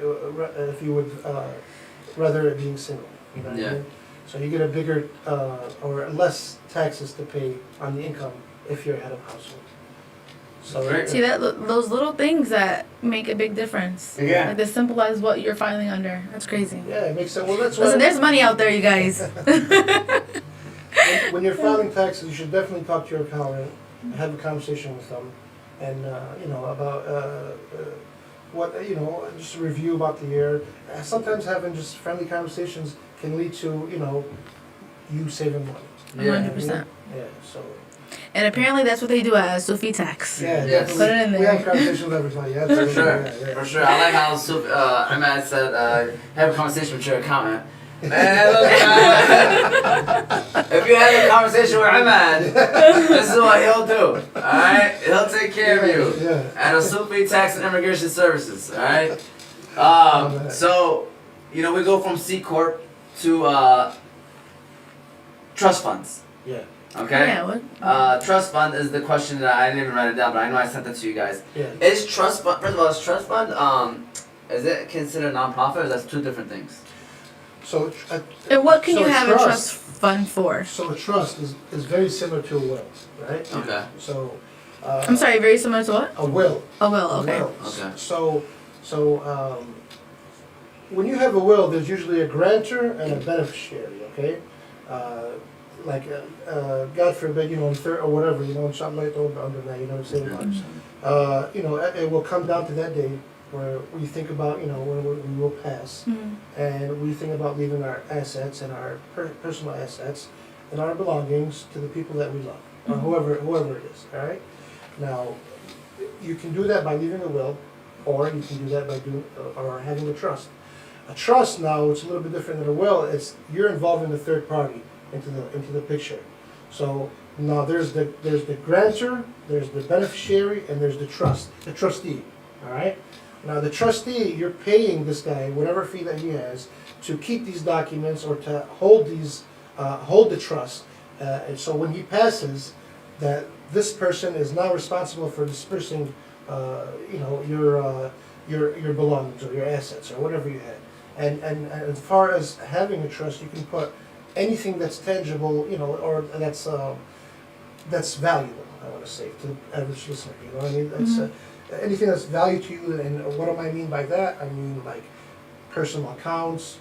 if you would rather it being single. You know what I mean? So you get a bigger or less taxes to pay on the income if you're head of household. So Right. See those little things that make a big difference. Yeah. Like as simple as what you're filing under. That's crazy. yeah, it makes sense. Well, that's Listen, why. there's money out there, you guys. when you're filing taxes, you should definitely talk to your accountant, have a conversation with them, and about what just a review about the year. Sometimes having just friendly conversations can lead to you saving money. Yeah. 100%. Yeah. So. And apparently that's what they do at Asoufy Tax. Yeah, Yes. definitely. Put it in We there. have conversations with everybody. For Absolutely. sure, Yeah. for sure. I like how Imad said, have a conversation with your accountant. Man, look, if you have a conversation with Imad, this is what he'll do. Alright? He'll take care of you. Yeah. At Asoufy Tax and Immigration Services. Alright? So, we go from C Corp to trust funds. Yeah. Okay? Yeah, what? Trust fund is the question that I didn't even write it down, but I know I sent that to you guys. Yeah. Is trust fund, first of all, is trust fund, is it considered non-profit, or that's two different things? So. And what can so you have a trust- trust fund for? So a trust is very similar to a will, right? Okay. So. I'm sorry, very similar to what? A will. Oh, well, A okay. will. Okay. So when you have a will, there's usually a grantor and a beneficiary. Okay. God forbid, or whatever, something like that under that, same much. It will come down to that day where we think about, when we will pass, and we think about leaving our assets and our personal assets and our belongings to the people that we love, or whoever it is. All right. Now, you can do that by leaving a will, or you can do that by or having a trust. A trust now, it's a little bit different than a will. It's you're involving the third party into the picture. So now there's the grantor, there's the beneficiary, and there's the trustee. All right. Now the trustee, you're paying this guy whatever fee that he has to keep these documents or to hold the trust. And so when he passes, that this person is now responsible for dispersing, your belongings or your assets or whatever you had. And as far as having a trust, you can put anything that's tangible, or that's valuable. I want to say to the average listener, you know what I mean? That's anything that's value to you. And what do I mean by that? I mean like personal accounts,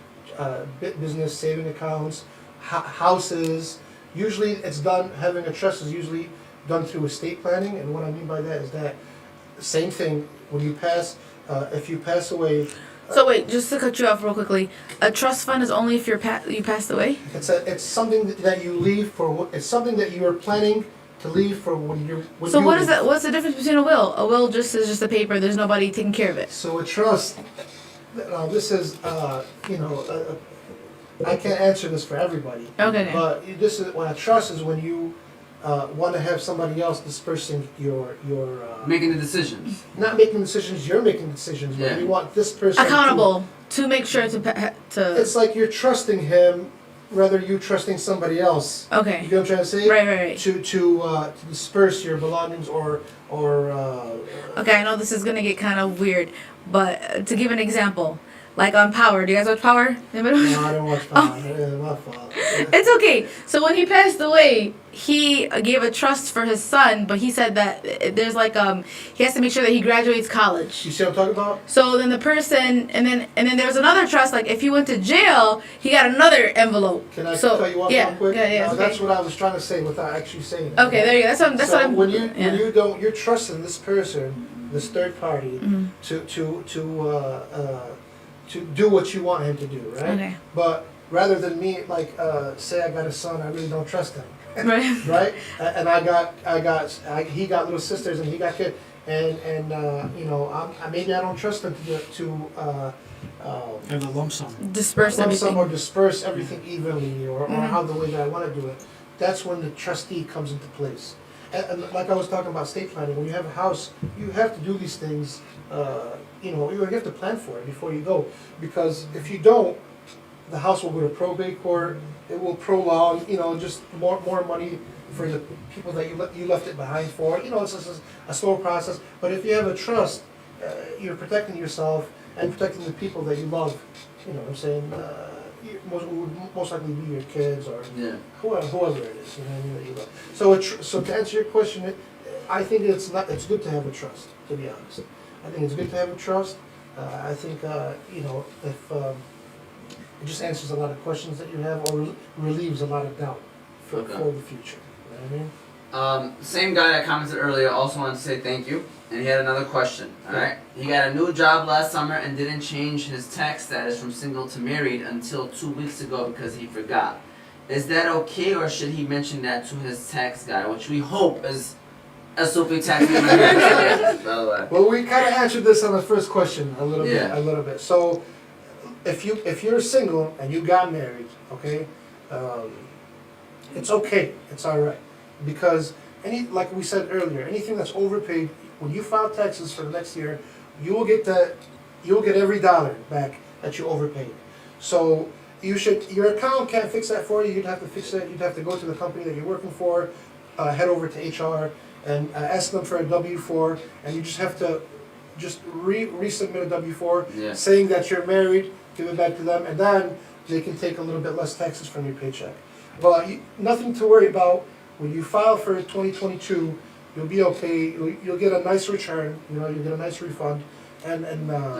business saving accounts, houses. Usually, it's done. Having a trust is usually done through estate planning. And what I mean by that is that same thing when you pass. If you pass away. So wait, just to cut you off real quickly, a trust fund is only if you passed away? It's something that you leave for. It's something that you are planning to leave for when you're. So what is that? What's the difference between a will? A will is just a paper. There's nobody taking care of it. So a trust. This is I can't answer this for everybody. Okay. But this is what a trust is when you want to have somebody else dispersing your Making the decisions. not making decisions. You're making decisions. But Yeah. you want this person Accountable to make sure to. It's like you're trusting him, rather you trusting somebody else. Okay. You know what I'm trying to say? Right. To disperse your belongings or Okay, I know this is gonna get kind of weird, but to give an example, like on Power. Do you guys watch Power? Anybody watch? No, I don't watch Power. Yeah, my fault. Yeah. It's okay. So when he passed away, he gave a trust for his son, but he said that there's he has to make sure that he graduates college. You see what I'm talking about? So then the person, and then there was another trust. Like if he went to jail, he got another envelope. Can I so, cut you off yeah, real quick? Yeah, No, okay. that's what I was trying to say without actually saying it. Okay, there you go. That's so what I'm. when yeah. you don't, you're trusting this person, this third party, to do what you want him to do, right? Okay. But rather than me, say I got a son, I really don't trust him. Right. Right? And he got little sisters and he got kids, and maybe I don't trust him to Have a lump sum. Disperse lump everything. sum or disperse everything evenly or how the way that I want to do it. That's when the trustee comes into place. And like I was talking about estate planning, when you have a house, you have to do these things. You have to plan for it before you go, because if you don't, the house will go to probate court. It will prolong, just more money for the people that you left it behind for. It's just a slow process. But if you have a trust, you're protecting yourself and protecting the people that you love. You know what I'm saying? Most likely be your kids or whoever it is. You know what I mean, that you love. So to answer your question, I think it's good to have a trust. To be honest, I think it's good to have a trust. I think if it just answers a lot of questions that you have or relieves a lot of doubt for Okay. the future. You know what I mean? Same guy that commented earlier also wanted to say thank you, and he had another question. All right, he got a new job last summer and didn't change his tax status from single to married until 2 weeks ago because he forgot. Is that okay, or should he mention that to his tax guy, which we hope is Asoufy tax guy? By the way. Well, we kind of answered this on the first question a little Yeah. bit. So, if you're single and you got married, okay, it's okay. It's all right, because like we said earlier, anything that's overpaid, when you file taxes for the next year, you will get every dollar back that you overpaid. So your account can't fix that for you. You'd have to fix it. You'd have to go to the company that you're working for, head over to HR and ask them for a W-4, and you just have to resubmit a W-4 Yeah. saying that you're married, give it back to them, and then they can take a little bit less taxes from your paycheck. But nothing to worry about. When you file for 2022, you'll be okay. You'll get a nice return. You'll get a nice refund, and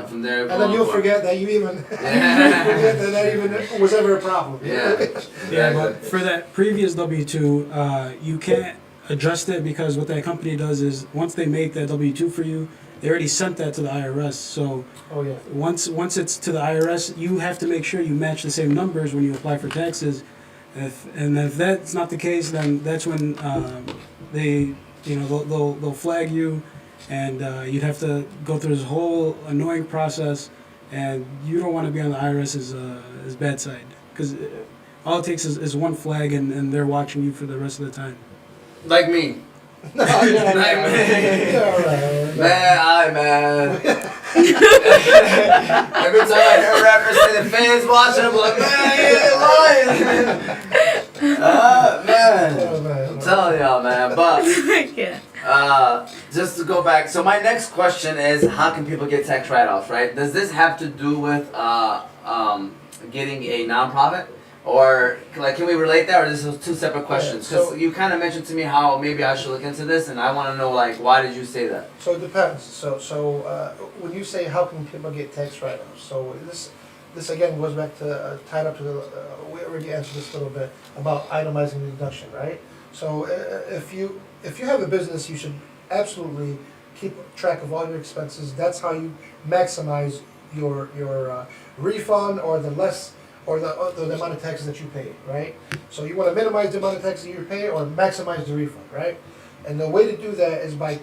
From there, and then you'll forget that you even forget that even was ever a problem. Yeah. Yeah, but for that previous W-2, you can't adjust it because what that company does is once they make that W-2 for you, they already sent that to the IRS. So Oh yeah. once it's to the IRS, you have to make sure you match the same numbers when you apply for taxes. If that's not the case, then that's when they'll flag you, and you'd have to go through this whole annoying process, and you don't want to be on the IRS's bad side because all it takes is one flag, and they're watching you for the rest of the time. like me. No, yeah, all right. Man. Every time I hear a rapper say the fans watching, I'm like, man, you ain't lying. Man. Oh, man. I'm telling y'all, man. But Yeah. just to go back, so my next question is, how can people get tax write-offs, right? Does this have to do with getting a nonprofit? Or can we relate that, or this is two separate questions? Because so- you kind of mentioned to me how maybe I should look into this, and I want to know why did you say that? So it depends. So when you say how can people get tax write-offs, so this again goes back to tied up to the we already answered this a little bit about itemizing the deduction, right? So if you have a business, you should absolutely keep track of all your expenses. That's how you maximize your refund or the amount of taxes that you pay, right? So you want to minimize the amount of taxes you pay or maximize the refund, right? And the way to do that is by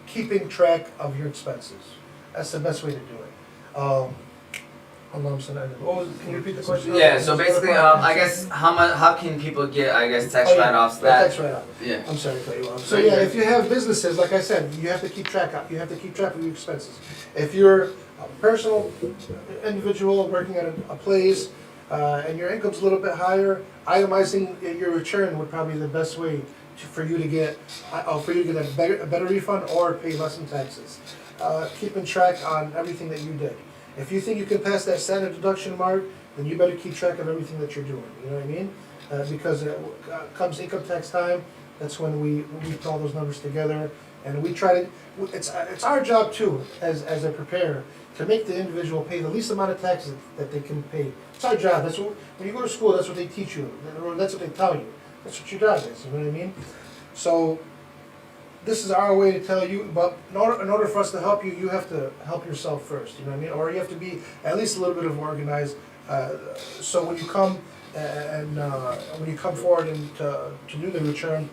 keeping track of your expenses. That's the best way to do it. Hold on, can you repeat the question? Yeah, so basically, I guess how can people get tax write-offs Tax write-off. Yeah. I'm sorry to cut you off. So yeah, if you have businesses, like I said, you have to keep track of your expenses. If you're a personal individual working at a place and your income's a little bit higher, itemizing your return would probably be the best way for you to get a better refund or pay less in taxes. Keeping track on everything that you did. If you think you can pass that standard deduction mark, then you better keep track of everything that you're doing. You know what I mean? Because comes income tax time, that's when we put all those numbers together, and we try to. It's our job too, as a preparer, to make the individual pay the least amount of taxes that they can pay. It's our job. That's what when you go to school, that's what they teach you, or that's what they tell you. That's what your job is. You know what I mean? So this is our way to tell you, but in order for us to help you, you have to help yourself first, you know what I mean? Or you have to be at least a little bit of organized, so when you come when you come forward and to do the return,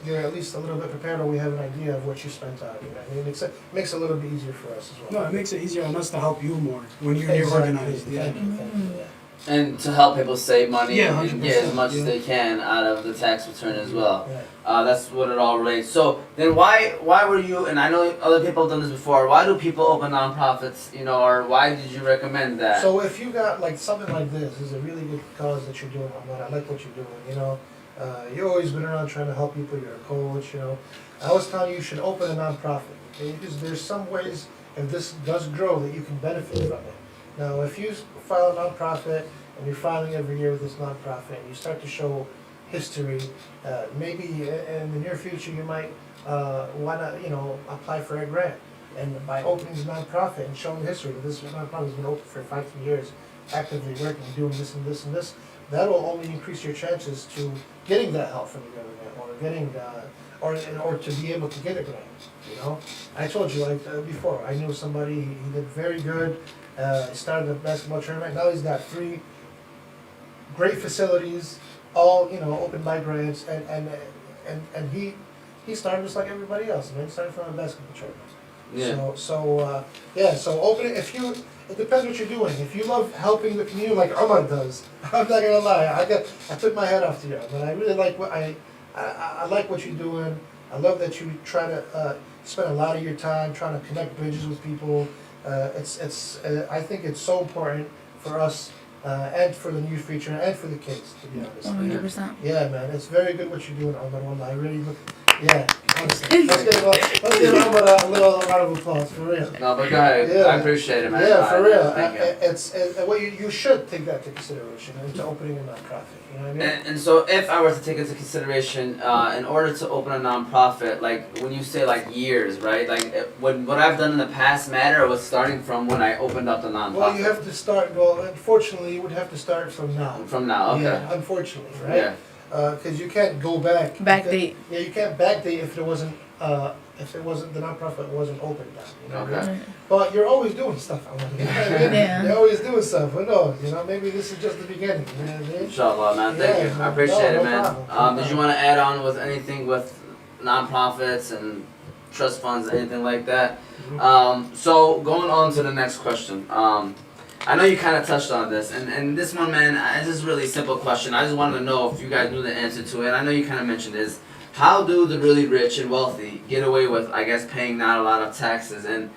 you're at least a little bit prepared, or we have an idea of what you spent on, you know what I mean? It makes it a little bit easier for us as well. No, it makes it easier on us to help you more when you're Exactly. organized. Yeah. Thank you, yeah. And to help people save money Yeah, and get as 100%, much as yeah. they can out of the tax return as well. Yeah. That's what it all relates. So then why were you, and I know other people have done this before, why do people open nonprofits, or why did you recommend that? So if you got something like this is a really good cause that you're doing, I like what you're doing, you've always been around trying to help people, you're a coach, I was telling you should open a nonprofit, okay? Because there's some ways, if this does grow, that you can benefit from it. Now, if you file a nonprofit and you're filing every year with this nonprofit and you start to show history, maybe in the near future you might want to, apply for a grant. And by opening the nonprofit and showing the history, this nonprofit has been open for 15 years, actively working, doing this and this and this, that will only increase your chances to getting that help from the government, or getting, or to be able to get a grant, you know? I told you, like, before, I knew somebody, he did very good, he started a basketball tournament, now he's got 3 great facilities, all, you know, open by grants, and he started just like everybody else, man, he started from a basketball tournament. Yeah. So open it, it depends what you're doing. If you love helping the community like Imad does, I'm not gonna lie, I took my hat off to you, but I really like what I like what you're doing. I love that you try to spend a lot of your time trying to connect bridges with people. I think it's so important for us and for the new future and for the kids, to be honest. 100%. Yeah, man, it's very good what you're doing, Imad. I really look. Yeah, honestly. Let's give Imad a little round of applause, for real. No, but go ahead. Yeah. I appreciate it, man. Yeah, for real. Thank you. It's what you should take that into consideration into opening a nonprofit. You know what I mean? And so if I were to take into consideration, in order to open a nonprofit, like when you say like years, right? Like would what I've done in the past matter, or was starting from when I opened up the nonprofit? Well, you have to start. Well, unfortunately, you would have to start from now. From now, okay. Yeah, unfortunately, right? Yeah. Because you can't go back. Backdate. Yeah, you can't backdate if it wasn't the nonprofit wasn't open now. You know what I Okay. mean? But you're always doing stuff. You know what I mean? Yeah. You're always doing stuff. Who knows? You know, maybe this is just the beginning. You know what I mean? Inshallah, man. Thank Yeah, you. man. I appreciate No it, man. problem. Did you want to add on with anything with nonprofits and trust funds, anything like that? So going on to the next question. I know you kind of touched on this, and this one, man, this is a really simple question. I just wanted to know if you guys knew the answer to it. I know you kind of mentioned this. How do the really rich and wealthy get away with, I guess, paying not a lot of taxes? And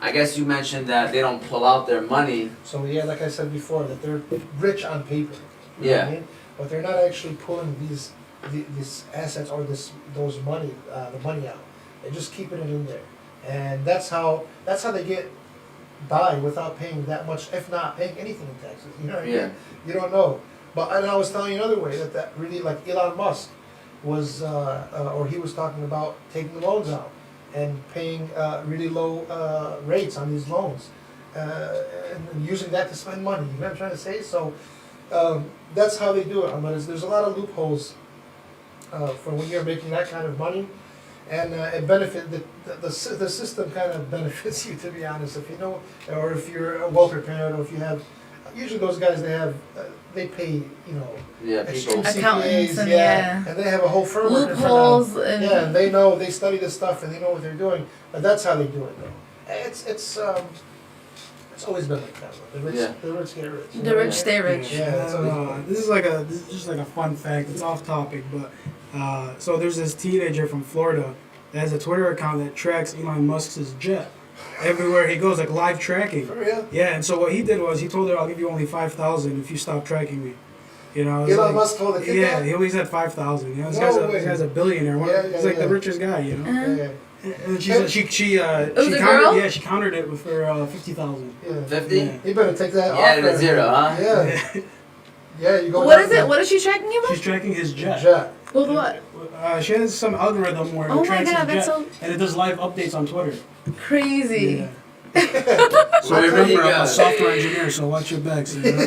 I guess you mentioned that they don't pull out their money. So yeah, like I said before, that they're rich on paper. You know what I mean? But they're not actually pulling these assets or the money out. They're just keeping it in there, and that's how they get by without paying that much, if not paying anything in taxes. You know what I mean? Yeah. You don't know. But and I was telling you another way that really, like Elon Musk was, or he was talking about taking the loans out and paying really low rates on these loans, and using that to spend money. You know what I'm trying to say? So that's how they do it. But there's a lot of loopholes for when you're making that kind of money. And it the system kind of benefits you, to be honest, if you know, or if you're well prepared, or if you have, usually those guys they pay, you know, Yeah, extreme people. Accountants CPAs, and and they have a whole firm working for them. Loopholes and Yeah, and they study this stuff and they know what they're doing, but that's how they do it though. It's always been like that. The rich get rich. the rich stay rich. Yeah, that's always This is just like a fun fact. It's off topic, but so there's this teenager from Florida that has a Twitter account that tracks Elon Musk's jet everywhere he goes, like live tracking. For real? Yeah, and so what he did was he told her, "I'll give you only 5,000 if you stop tracking me." You know, it's Elon like, Musk told the kid yeah, that? he always had 5,000. You know, No way. this guy's a billionaire. He's like the richest guy. You know, Uh-huh. Yeah, and she was a countered, girl? yeah, she countered it with her 50,000. yeah. 50? Yeah. You better take that You off. added a there. zero, huh? Yeah. Yeah, you go. What down is it? there. What is she tracking you She's with? tracking his jet. Jet. With what? She has some algorithm where Oh it my tracks God, his that's jet, so and it does live updates on Twitter. crazy. Yeah. So wherever he Remember, I'm a goes. software engineer, so watch your backs. You know?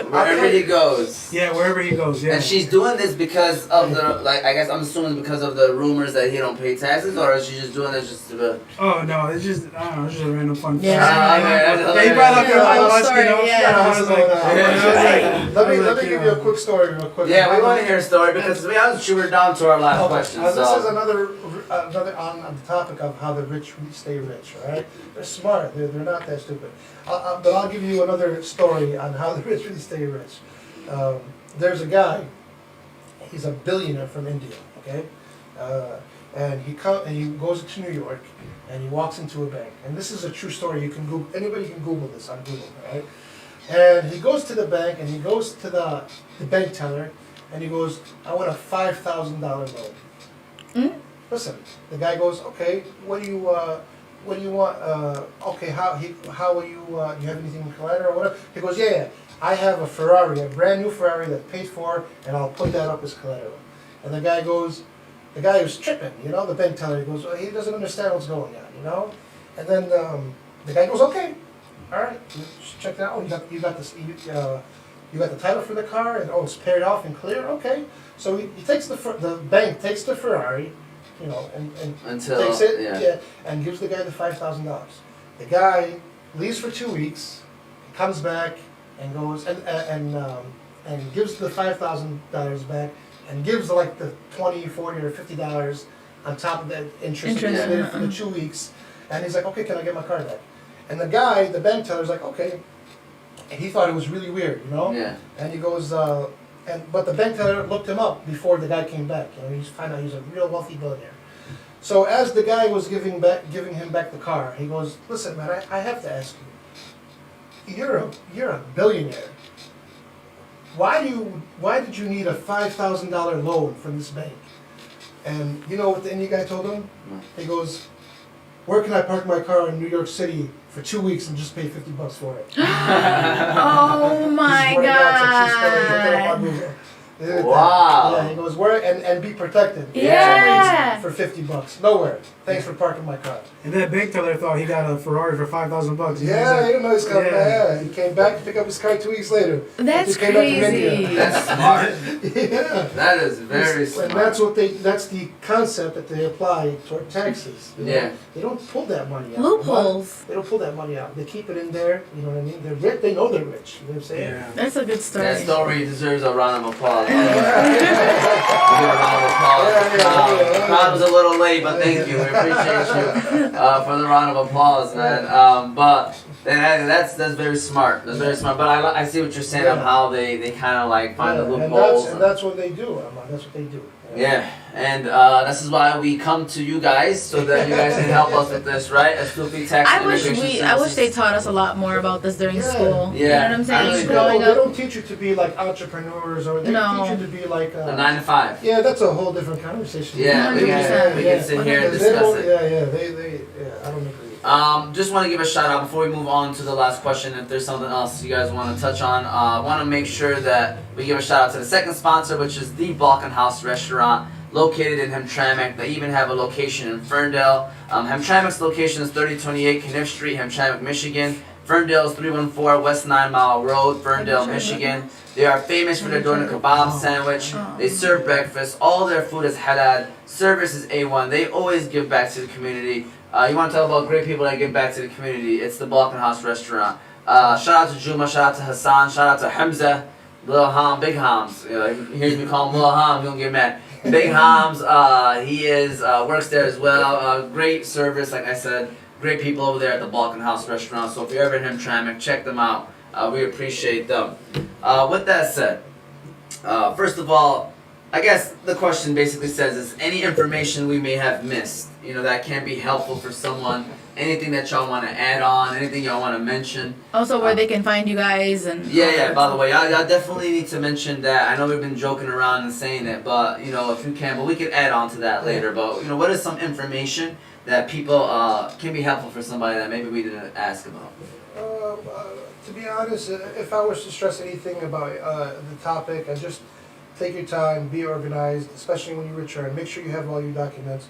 Wherever he goes. Yeah, wherever he goes. Yeah. And she's doing this because of the, like, I guess I'm assuming because of the rumors that he don't pay taxes, or is she just doing this just to... Oh no, it's just I don't know, it's just a random fun Yeah. fact. Yeah, Yeah, he brought up your yeah, Elon Musk, story, you know. yeah. I was like, Let me give you a quick story real quick. Yeah, we want to hear a story because to be honest with you, we're down to our last question. This is So. another on the topic of how the rich stay rich. All right, they're smart. They're not that stupid. But I'll give you another story on how the rich really stay rich. There's a guy. He's a billionaire from India. Okay, and he goes to New York, and he walks into a bank. And this is a true story. You can Google. Anybody can Google this on Google. All right. And he goes to the bank, and he goes to the bank teller, and he goes, "I want a $5,000 loan." Listen, the guy goes, "Okay, what do you want? Okay, how will you? Do you have anything in collateral or whatever?" He goes, "Yeah, I have a Ferrari, a brand new Ferrari that's paid for, and I'll put that up as collateral." And the guy goes, the guy was tripping, the bank teller. He goes, well, he doesn't understand what's going on, And then the guy goes, okay, all right, just check that out. You got this. You got the title for the car, and it's paid off and clear. Okay, so he takes the bank takes the Ferrari, and Until, takes it, yeah. and gives the guy the $5,000. The guy leaves for 2 weeks, comes back, and goes and gives the $5,000 back, and gives like the $20, $40, or $50 on top of that interest that he did for the 2 weeks, and he's like, okay, can I get my car back? And the guy, the bank teller's like, okay. And he thought it was really weird, Yeah. And he goes, but the bank teller looked him up before the guy came back. He's found out he's a real wealthy billionaire. So as the guy was giving him back the car, he goes, listen, man, I have to ask you. You're a billionaire. Why did you need a $5,000 loan from this bank? And you know what the Indian guy told him? He goes, where can I park my car in New York City for 2 weeks and just pay $50 for it? Oh my God. Wow. Yeah, he goes, where and be protected. Yeah. For $50. Nowhere. Thanks for parking my car. And that bank teller thought he got a Ferrari for $5,000. Yeah, he didn't know he's coming back. He came back to pick up his car 2 weeks later. That's He came back from crazy. India. That's smart. Yeah. That is very smart. And that's the concept that they apply toward taxes. Yeah. They don't pull that money out. Loopholes. They don't pull that money out. They keep it in there. You know what I mean? They're rich. They know they're rich. You know what I'm saying? Yeah. That's a good story. That story deserves a round of applause. Give a round of applause. The crowd was a little late, but thank you. We appreciate you for the round of applause, man. But that's very smart. That's very smart. But I see what you're saying of how they kind of like find the loopholes. And that's what they do. That's what they do. Yeah, and this is why we come to you guys so that you guys can help us with this, right? Asoufy Tax I and wish Immigration I wish they Services. taught us a lot more about this during Yeah. school. Yeah. You know what I'm I saying? really Growing They up. don't teach you to be like entrepreneurs, or they No. teach you to be like. The 9 to 5. Yeah, that's a whole different conversation. Yeah, we 100%. can sit here and They discuss don't- it. I don't agree. Just want to give a shout out before we move on to the last question. If there's something else you guys want to touch on, want to make sure that we give a shout out to the second sponsor, which is the Balkan House Restaurant, located in Hamtramck. They even have a location in Ferndale. Hamtramck's location is 3028 Kniff Street, Hamtramck, Michigan. Ferndale's 314 West 9 Mile Road, Ferndale, Michigan. They are famous for their doner kebab sandwich. They serve breakfast. All their food is halal. Service is A1. They always give back to the community. You want to talk about great people that give back to the community? It's the Balkan House Restaurant. Shout out to Juma, shout out to Hassan, shout out to Hamza, Lil Ham, Big Hams. You hear me call him Lil Ham, you don't get mad. Big Hams, he works there as well. Great service, like I said. Great people over there at the Balkan House Restaurant. So if you're ever in Hamtramck, check them out. We appreciate them. With that said, first of all, I guess the question basically says, is any information we may have missed, that can be helpful for someone, anything that y'all want to add on, anything y'all want to mention? Also, where they can find you guys and. Yeah. By the way, I definitely need to mention that. I know we've been joking around and saying it, but if you can, but we could add on to that later. But what is some information that people can be helpful for somebody that maybe we didn't ask about? To be honest, if I was to stress anything about the topic, I just take your time, be organized, especially when you return. Make sure you have all your documents.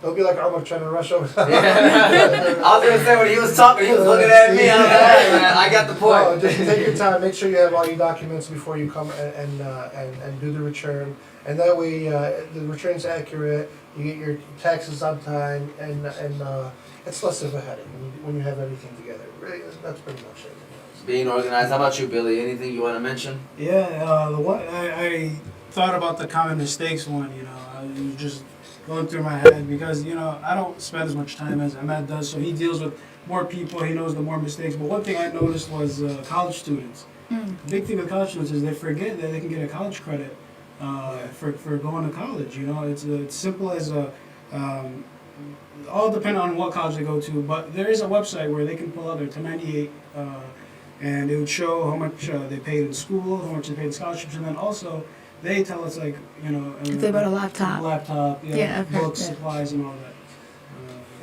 Don't be like Omar trying to rush over. Yeah. I was gonna say when he was talking, he was looking at me. I was like, hey man, I got the point. No, just take your time. Make sure you have all your documents before you come and do the return, and that way the return's accurate. You get your taxes on time, and it's less of a headache when you have everything together. Really, that's pretty much it. Being organized. How about you, Billy? Anything you want to mention? Yeah, the one I thought about the common mistakes one. I was just going through my head because I don't spend as much time as Imad does, so he deals with more people. He knows the more mistakes. But one thing I noticed was college students. The big thing with college students is they forget that they can get a college credit for going to college. It's simple as all depend on what college they go to. But there is a website where they can pull out their 1098. And it would show how much they paid in school, how much they paid in scholarships, and then also they tell us If they bought a laptop. Yeah, I've heard books, that. supplies, and all that.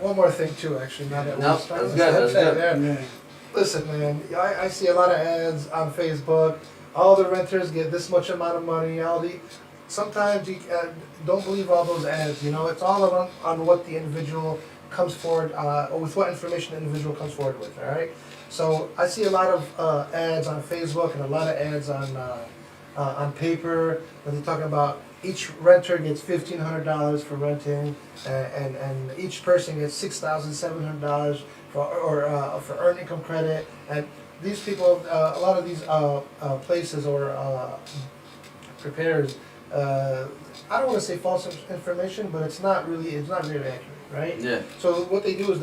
One more thing too, actually. Now that Nope, we're that's good. That's good. Yeah. Listen, man, I see a lot of ads on Facebook. All the renters get this much amount of money. sometimes you don't believe all those ads. You know, it's all on what the individual comes forward, or with what information the individual comes forward with. All right. So I see a lot of ads on Facebook and a lot of ads on paper where they're talking about each renter gets $1,500 for renting, and each person gets $6,700 for earned income credit. And these people, a lot of these places or preparers, I don't want to say false information, but it's not really accurate, right? Yeah. So what they do is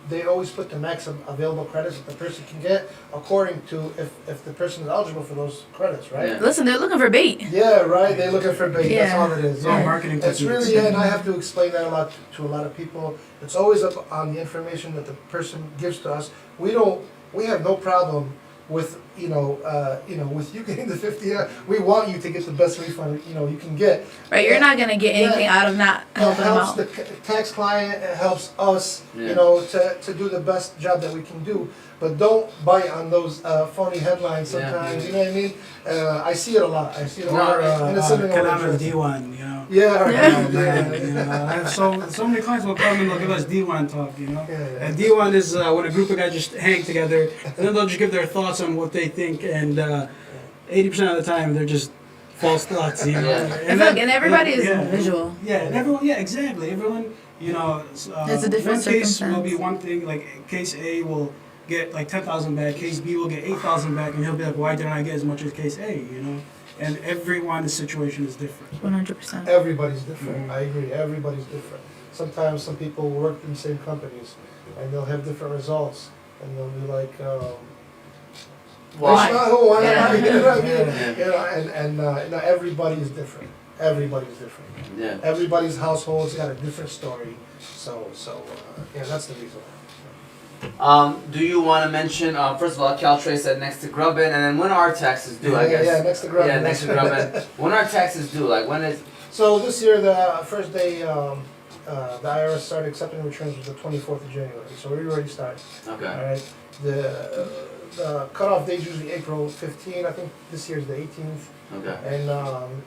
they always put the max available credits that the person can get according to if the person is eligible for those credits, right? Yeah. Listen, they're looking for bait. Yeah, right. They're looking for bait. That's Yeah. all it is. It's all Yeah. marketing It's techniques. really, and I have to explain that a lot to a lot of people. It's always up on the information that the person gives to us. We have no problem with with you getting the 50. We want you to get the best refund you can get. Right, you're not gonna get anything Yeah. out of not It helping them helps out. the tax client. It helps us, Yeah. to do the best job that we can do. But don't bite on those phony headlines Yeah. sometimes. You know what I mean? I see it a lot. I see it a No, lot, and it's something I wanna Kalam address. D1, you know. Yeah, right. Yeah. Oh, man, you know, I have so many clients will come and they'll give us D1 talk, you know. Yeah, yeah. And D1 is when a group of guys just hang together and then they'll just give their thoughts on what they think, and 80% of the time they're just false thoughts, you know. Yeah. And look, and everybody is visual. Yeah, and everyone, yeah, exactly. Everyone, It's a different one case will be circumstance. one thing, like case A will get like 10,000 back, case B will get 8,000 back, and he'll be like, why didn't I get as much as case A, you know? And everyone's situation is different. 100%. Everybody's different. I agree. Everybody's different. Sometimes some people work in the same companies and they'll have different results, and they'll be like, Why? "That's not who I am." Yeah. You know what I mean? Yeah. And everybody is different. Everybody's different. Yeah. Everybody's household's got a different story. So that's the reason. Do you want to mention, first of all, Caltrade said next to Grubbin, and then when are taxes due, I guess? Yeah, next to Grubbin. Yeah, next to Grubbin. When are taxes due? Like, when is... So this year, the first day the IRS started accepting returns was the 24th of January. So we already started. Okay. All right. The cutoff date is usually April 15. I think this year's the 18th. Okay.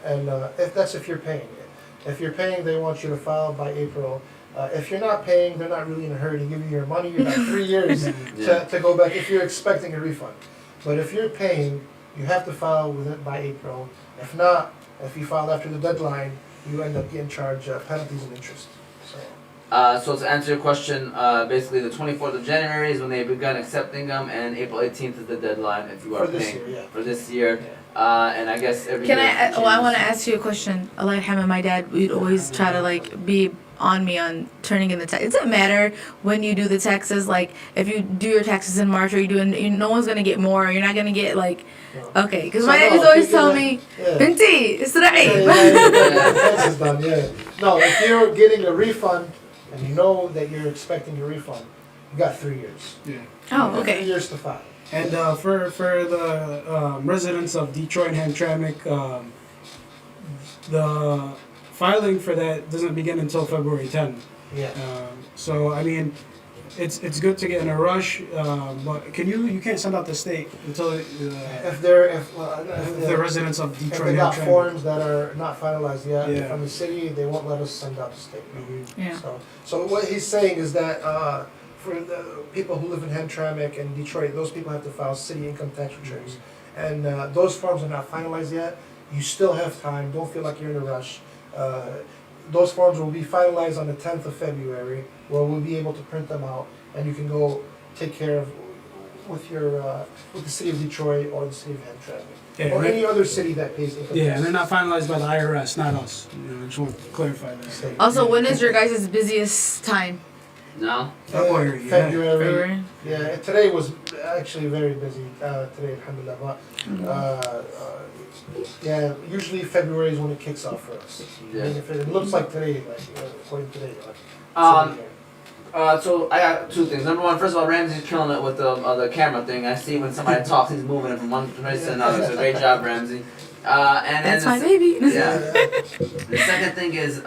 And if you're paying. If you're paying, they want you to file by April. If you're not paying, they're not really in a hurry to give you your money. You have 3 years Yeah. to go back if you're expecting a refund. But if you're paying, you have to file with it by April. If not, if you file after the deadline, you end up getting charged penalties and interest. So to answer your question, basically the 24th of January is when they begun accepting them, and April 18th is the deadline if you are For this paying year, yeah. for this year. And I guess every Can year I? it Oh, I want to changes. ask you a question. Like him and my dad, we'd always try to like be on me on turning in the tax. It doesn't matter when you do the taxes. Like if you do your taxes in March or no one's gonna get more. You're not gonna get like, okay. Because So my dad no, used if to always you do tell that- me, Yeah. Binti, it's right. The tax is done, yeah. No, if you're getting a refund and you know that you're expecting your refund, you got 3 years. Yeah. Oh, 3 okay. years to file. And for the residents of Detroit and Hamtramck, the filing for that doesn't begin until February 10th. Yeah. So I mean, it's good to get in a rush, but you can't send out the state until If they're the residents of if Detroit they and got Hamtramck. forms that are not finalized yet Yeah. from the city, they won't let us send out the statement. Yeah. So what he's saying is that for the people who live in Hamtramck and Detroit, those people have to file city income tax returns, and those forms are not finalized yet. You still have time. Don't feel like you're in a rush. Those forms will be finalized on the 10th of February, where we'll be able to print them out, and you can go take care of with the city of Detroit or the city of Hamtramck. Yeah, Or and any other city that pays income Yeah, tax. and they're not finalized by the IRS, not us. I just want to clarify that. State. Also, when is your guys' busiest time? No? February, yeah. February. February. Yeah, today was actually very busy. Today, alhamdulillah. But, yeah, usually February is when it kicks off for us. Yeah. I mean, if it looks like today, according to today. So I got two things. Number one, first of all, Ramsey's killing it with the camera thing. I see when somebody talks, he's moving it from one place to another. So great job, Ramsey. And That's then my baby. Yeah. The second thing is,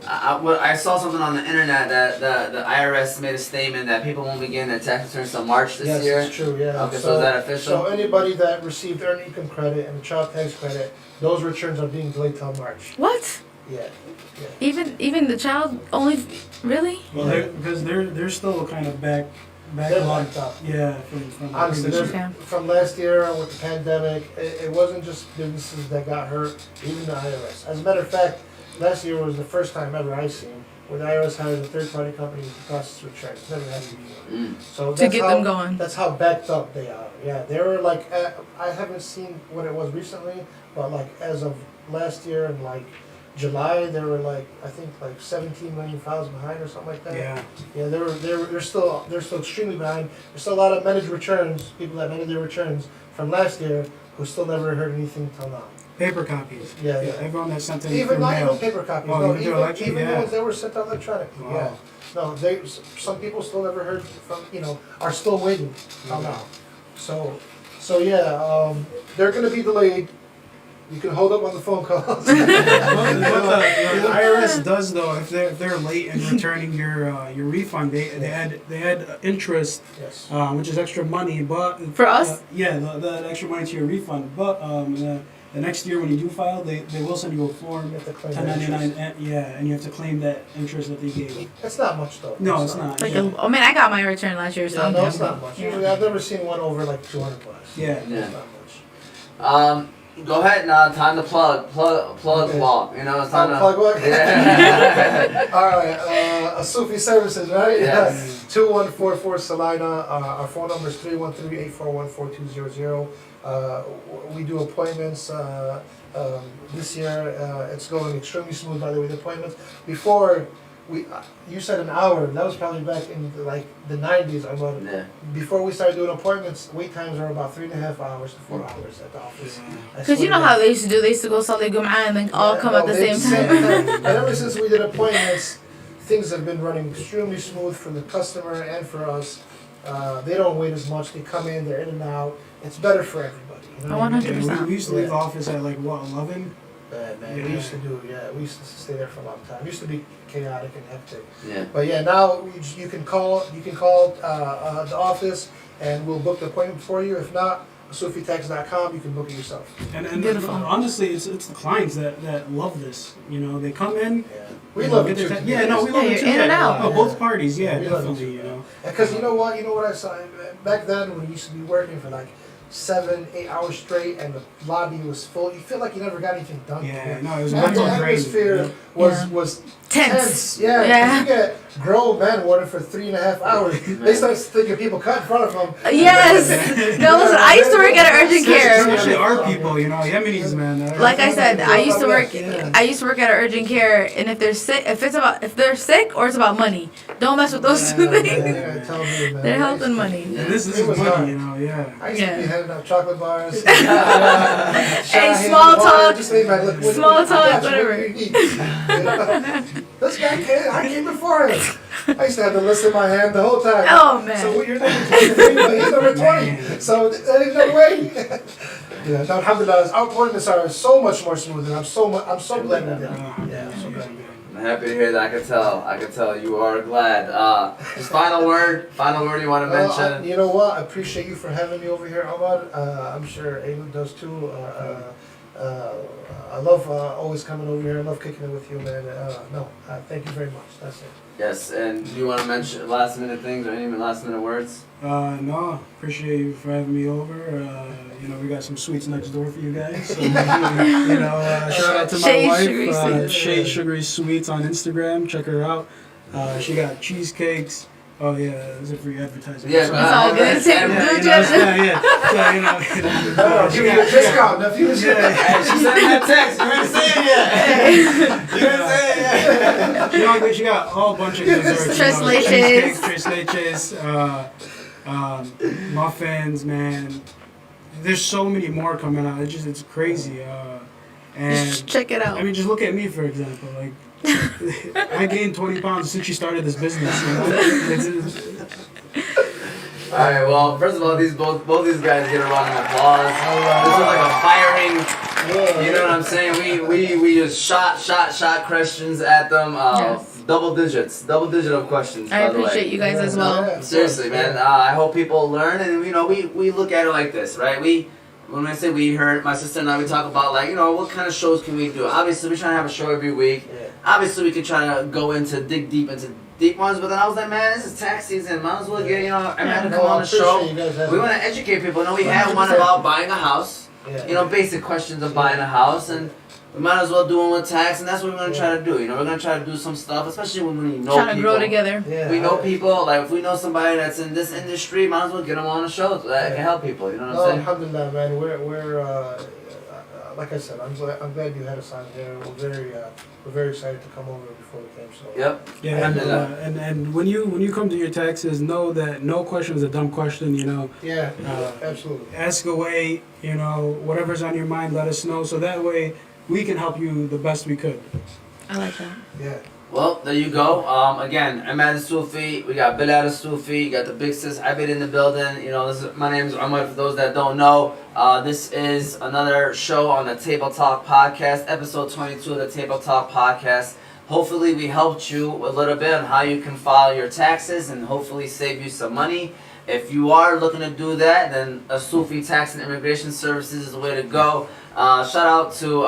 I saw something on the internet that the IRS made a statement that people won't begin their tax returns till March this Yes, year. it's true, yeah. Okay, so is that official? So anybody that received earned income credit and child tax credit, those returns are being delayed till March. What? Yeah. Even the child only really? Well, because they're still kind of They're backlogged. backed up. Yeah, from Honestly, previous Okay. from last year with the pandemic, it wasn't just businesses that got hurt, even the IRS. As a matter of fact, last year was the first time ever I seen where the IRS hired a third-party company to process returns. Never happened before. So To get them going. That's how backed up they are. Yeah, they were like, I haven't seen what it was recently, but like as of last year in like July, they were like, I think like 17 million files behind or something like that. Yeah. Yeah, they're still extremely behind. There's still a lot of managed returns, people that managed their returns from last year who still never heard anything till now. Paper copies. Yeah. Everyone that sent in Even through not mail. even paper copies. Oh, No, even through electric, even the yeah. ones that were sent out electronically. Wow. Yeah. No, some people still never heard from, are still waiting till now. So yeah, they're gonna be delayed. You can hold up on the phone calls. What the IRS does though, if they're late in returning your refund, they add interest, Yes. which is extra money, but For us? yeah, the extra money to your refund. But the next year when you do file, they will send you a form, You have to claim 1099, that interest. and you have to claim that interest that they gave you. It's not much though. No, it's not. Like Yeah. oh man, I got my return last year, so Yeah, I'm no, done. it's not much. Yeah. Usually, I've never seen one over like 200 plus. Yeah. It's not much. Go ahead now. Time to plug Okay. walk. It's time to Plug what? Yeah. All right, Asoufy Services, right? Yes. 2144 Salina. Our phone number is 313-841-4200. We do appointments. This year, it's going extremely smooth. By the way, the appointments before you said an hour. That was probably back in the 90s. Yeah. Before we started doing appointments, wait times are about 3.5 hours to 4 hours at the office. Because you know how they used to do. They used to go Saleh Gum'ah and then all come at the same time. And ever since we did appointments, things have been running extremely smooth for the customer and for us. They don't wait as much. They come in, they're in and out. It's better for everybody. You know what I mean? 100%. We used to leave the office at 11? Man, we used to we used to stay there for a long time. It used to be chaotic and hectic. Yeah. But yeah, now you can call the office and we'll book the appointment for you. If not, AsoufyTax.com, you can book it yourself. And Beautiful. honestly, it's the clients that love this. They come in. Yeah. We love it too. Yeah, no, we love Yeah, it too. you're in and out. Oh, both parties, yeah, We love it definitely. too. Because you know what I saw back then when we used to be working for 7-8 hours straight and the lobby was full. You feel like you never got anything done. Yeah, no, it was The mental drain. atmosphere was Tense. Yeah, 'cause Yeah. you get grown men working for 3.5 hours. They start thinking people cut in front of them. Yes. No, listen. I used to work at an urgent care. Especially our people, Yemenis, man. Like I said, I used to work at an urgent care, and if they're sick, if they're sick or it's about money, don't mess with those two things. Yeah, tell me, man. Their health and money. And this It is was money, hard. yeah. I used to Yeah. be handing out chocolate bars. Hey, small talk. Just leave my look. Small talk, What whatever. do you need? This guy came. I came before him. I used to have the list in my hand the whole time. Oh, man. So you're number 23, but he's number 20. So there's no way. Yeah, no, alhamdulillah, our appointments are so much more smooth, and I'm so glad we did it. Yeah, I'm so glad we did it. I'm happy to hear that. I can tell you are glad. Just final word you want to mention. You know what? I appreciate you for having me over here, Ahmad. I'm sure Ayman does too. I love always coming over here. I love kicking it with you, man. Thank you very much. That's it. Yes, and do you want to mention last minute things or any last minute words? No, appreciate you for having me over. We got some sweets next door for you guys. So, shout out to my Shay wife, Sugary Sweets. Shay Sugary Sweets on Instagram. Check her out. She got cheesecakes. Oh yeah, is it free advertising? Yeah, It's all good. and- Take and- good Yeah, judgment. yeah. So, Give me a discount, nephew. Hey, she sent that text. You didn't say it yet. You didn't say it yet. She got a whole bunch of desserts. Tres leches. Tres leches, muffins, man. There's so many more coming out. It's crazy. And Check it out. I mean, just look at me for example. I gained 20 pounds since she started this business. All right. Well, first of all, both these guys get a round of applause. This is like a firing You know what I'm saying? We just shot questions at them. Yes. Double digit of questions. I by the way. appreciate you guys as well. Yeah. Seriously, man. I hope people learn, and we look at it like this, right? When I say we heard, my sister and I, we talk about like, what kind of shows can we do? Obviously, we're trying to have a show every week. Yeah. Obviously, we could try to dig deep into deep ones, but then I was like, man, this is tax season. Might as well get, I had to come on the show. We want to educate people. We had one about buying a house. Yeah. Basic questions of buying a house, and we might as well do one with tax, and that's what we're gonna try to do. We're gonna try to do some stuff, especially when we know Trying to people. grow together. Yeah. We know people. Like if we know somebody that's in this industry, might as well get them on the show so that can help people. You know what I'm saying? Alhamdulillah, man. We're like I said, I'm glad you had us on here. We're very excited to come over before we came. So. Yep. Yeah, and when you come to your taxes, know that no question is a dumb question. Yeah. Absolutely. Ask away. Whatever's on your mind, let us know, so that way we can help you the best we could. I like that. Yeah. Well, there you go. Again, Imad Asoufy, we got Bilal Asoufy, you got the big sis Abid in the building. My name is Ahmad, for those that don't know. This is another show on the Table Talk Podcast, episode 22 of the Table Talk Podcast. Hopefully we helped you a little bit on how you can file your taxes and hopefully save you some money. If you are looking to do that, then Asoufy Tax and Immigration Services is the way to go. Shout out to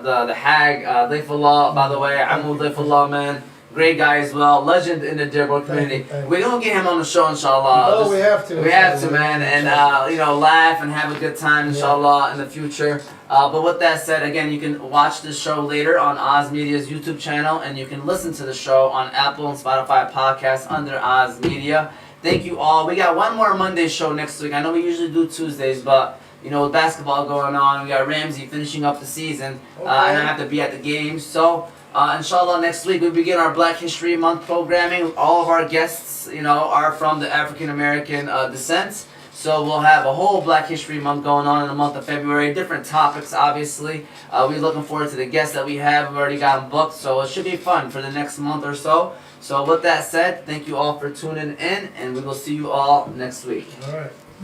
the Hag, Law, by the way. Amud Law, man. Great guy as well. Legend in the Dearborn community. Thank you. We're going to get him on the show, inshallah. We have to. We have to, man. And, laugh and have a good time, inshallah, in the future. But with that said, again, you can watch the show later on Oz Media's YouTube channel, and you can listen to the show on Apple and Spotify podcasts under Oz Media. Thank you all. We got one more Monday show next week. I know we usually do Tuesdays, but with basketball going on, we got Ramsey finishing up the season, and I have to be at the games. So, inshallah, next week we begin our Black History Month programming. All of our guests, are from the African American descent. So we'll have a whole Black History Month going on in the month of February. Different topics, obviously. We're looking forward to the guests that we have. We've already got them booked, so it should be fun for the next month or so. So with that said, thank you all for tuning in, and we will see you all next week. All right.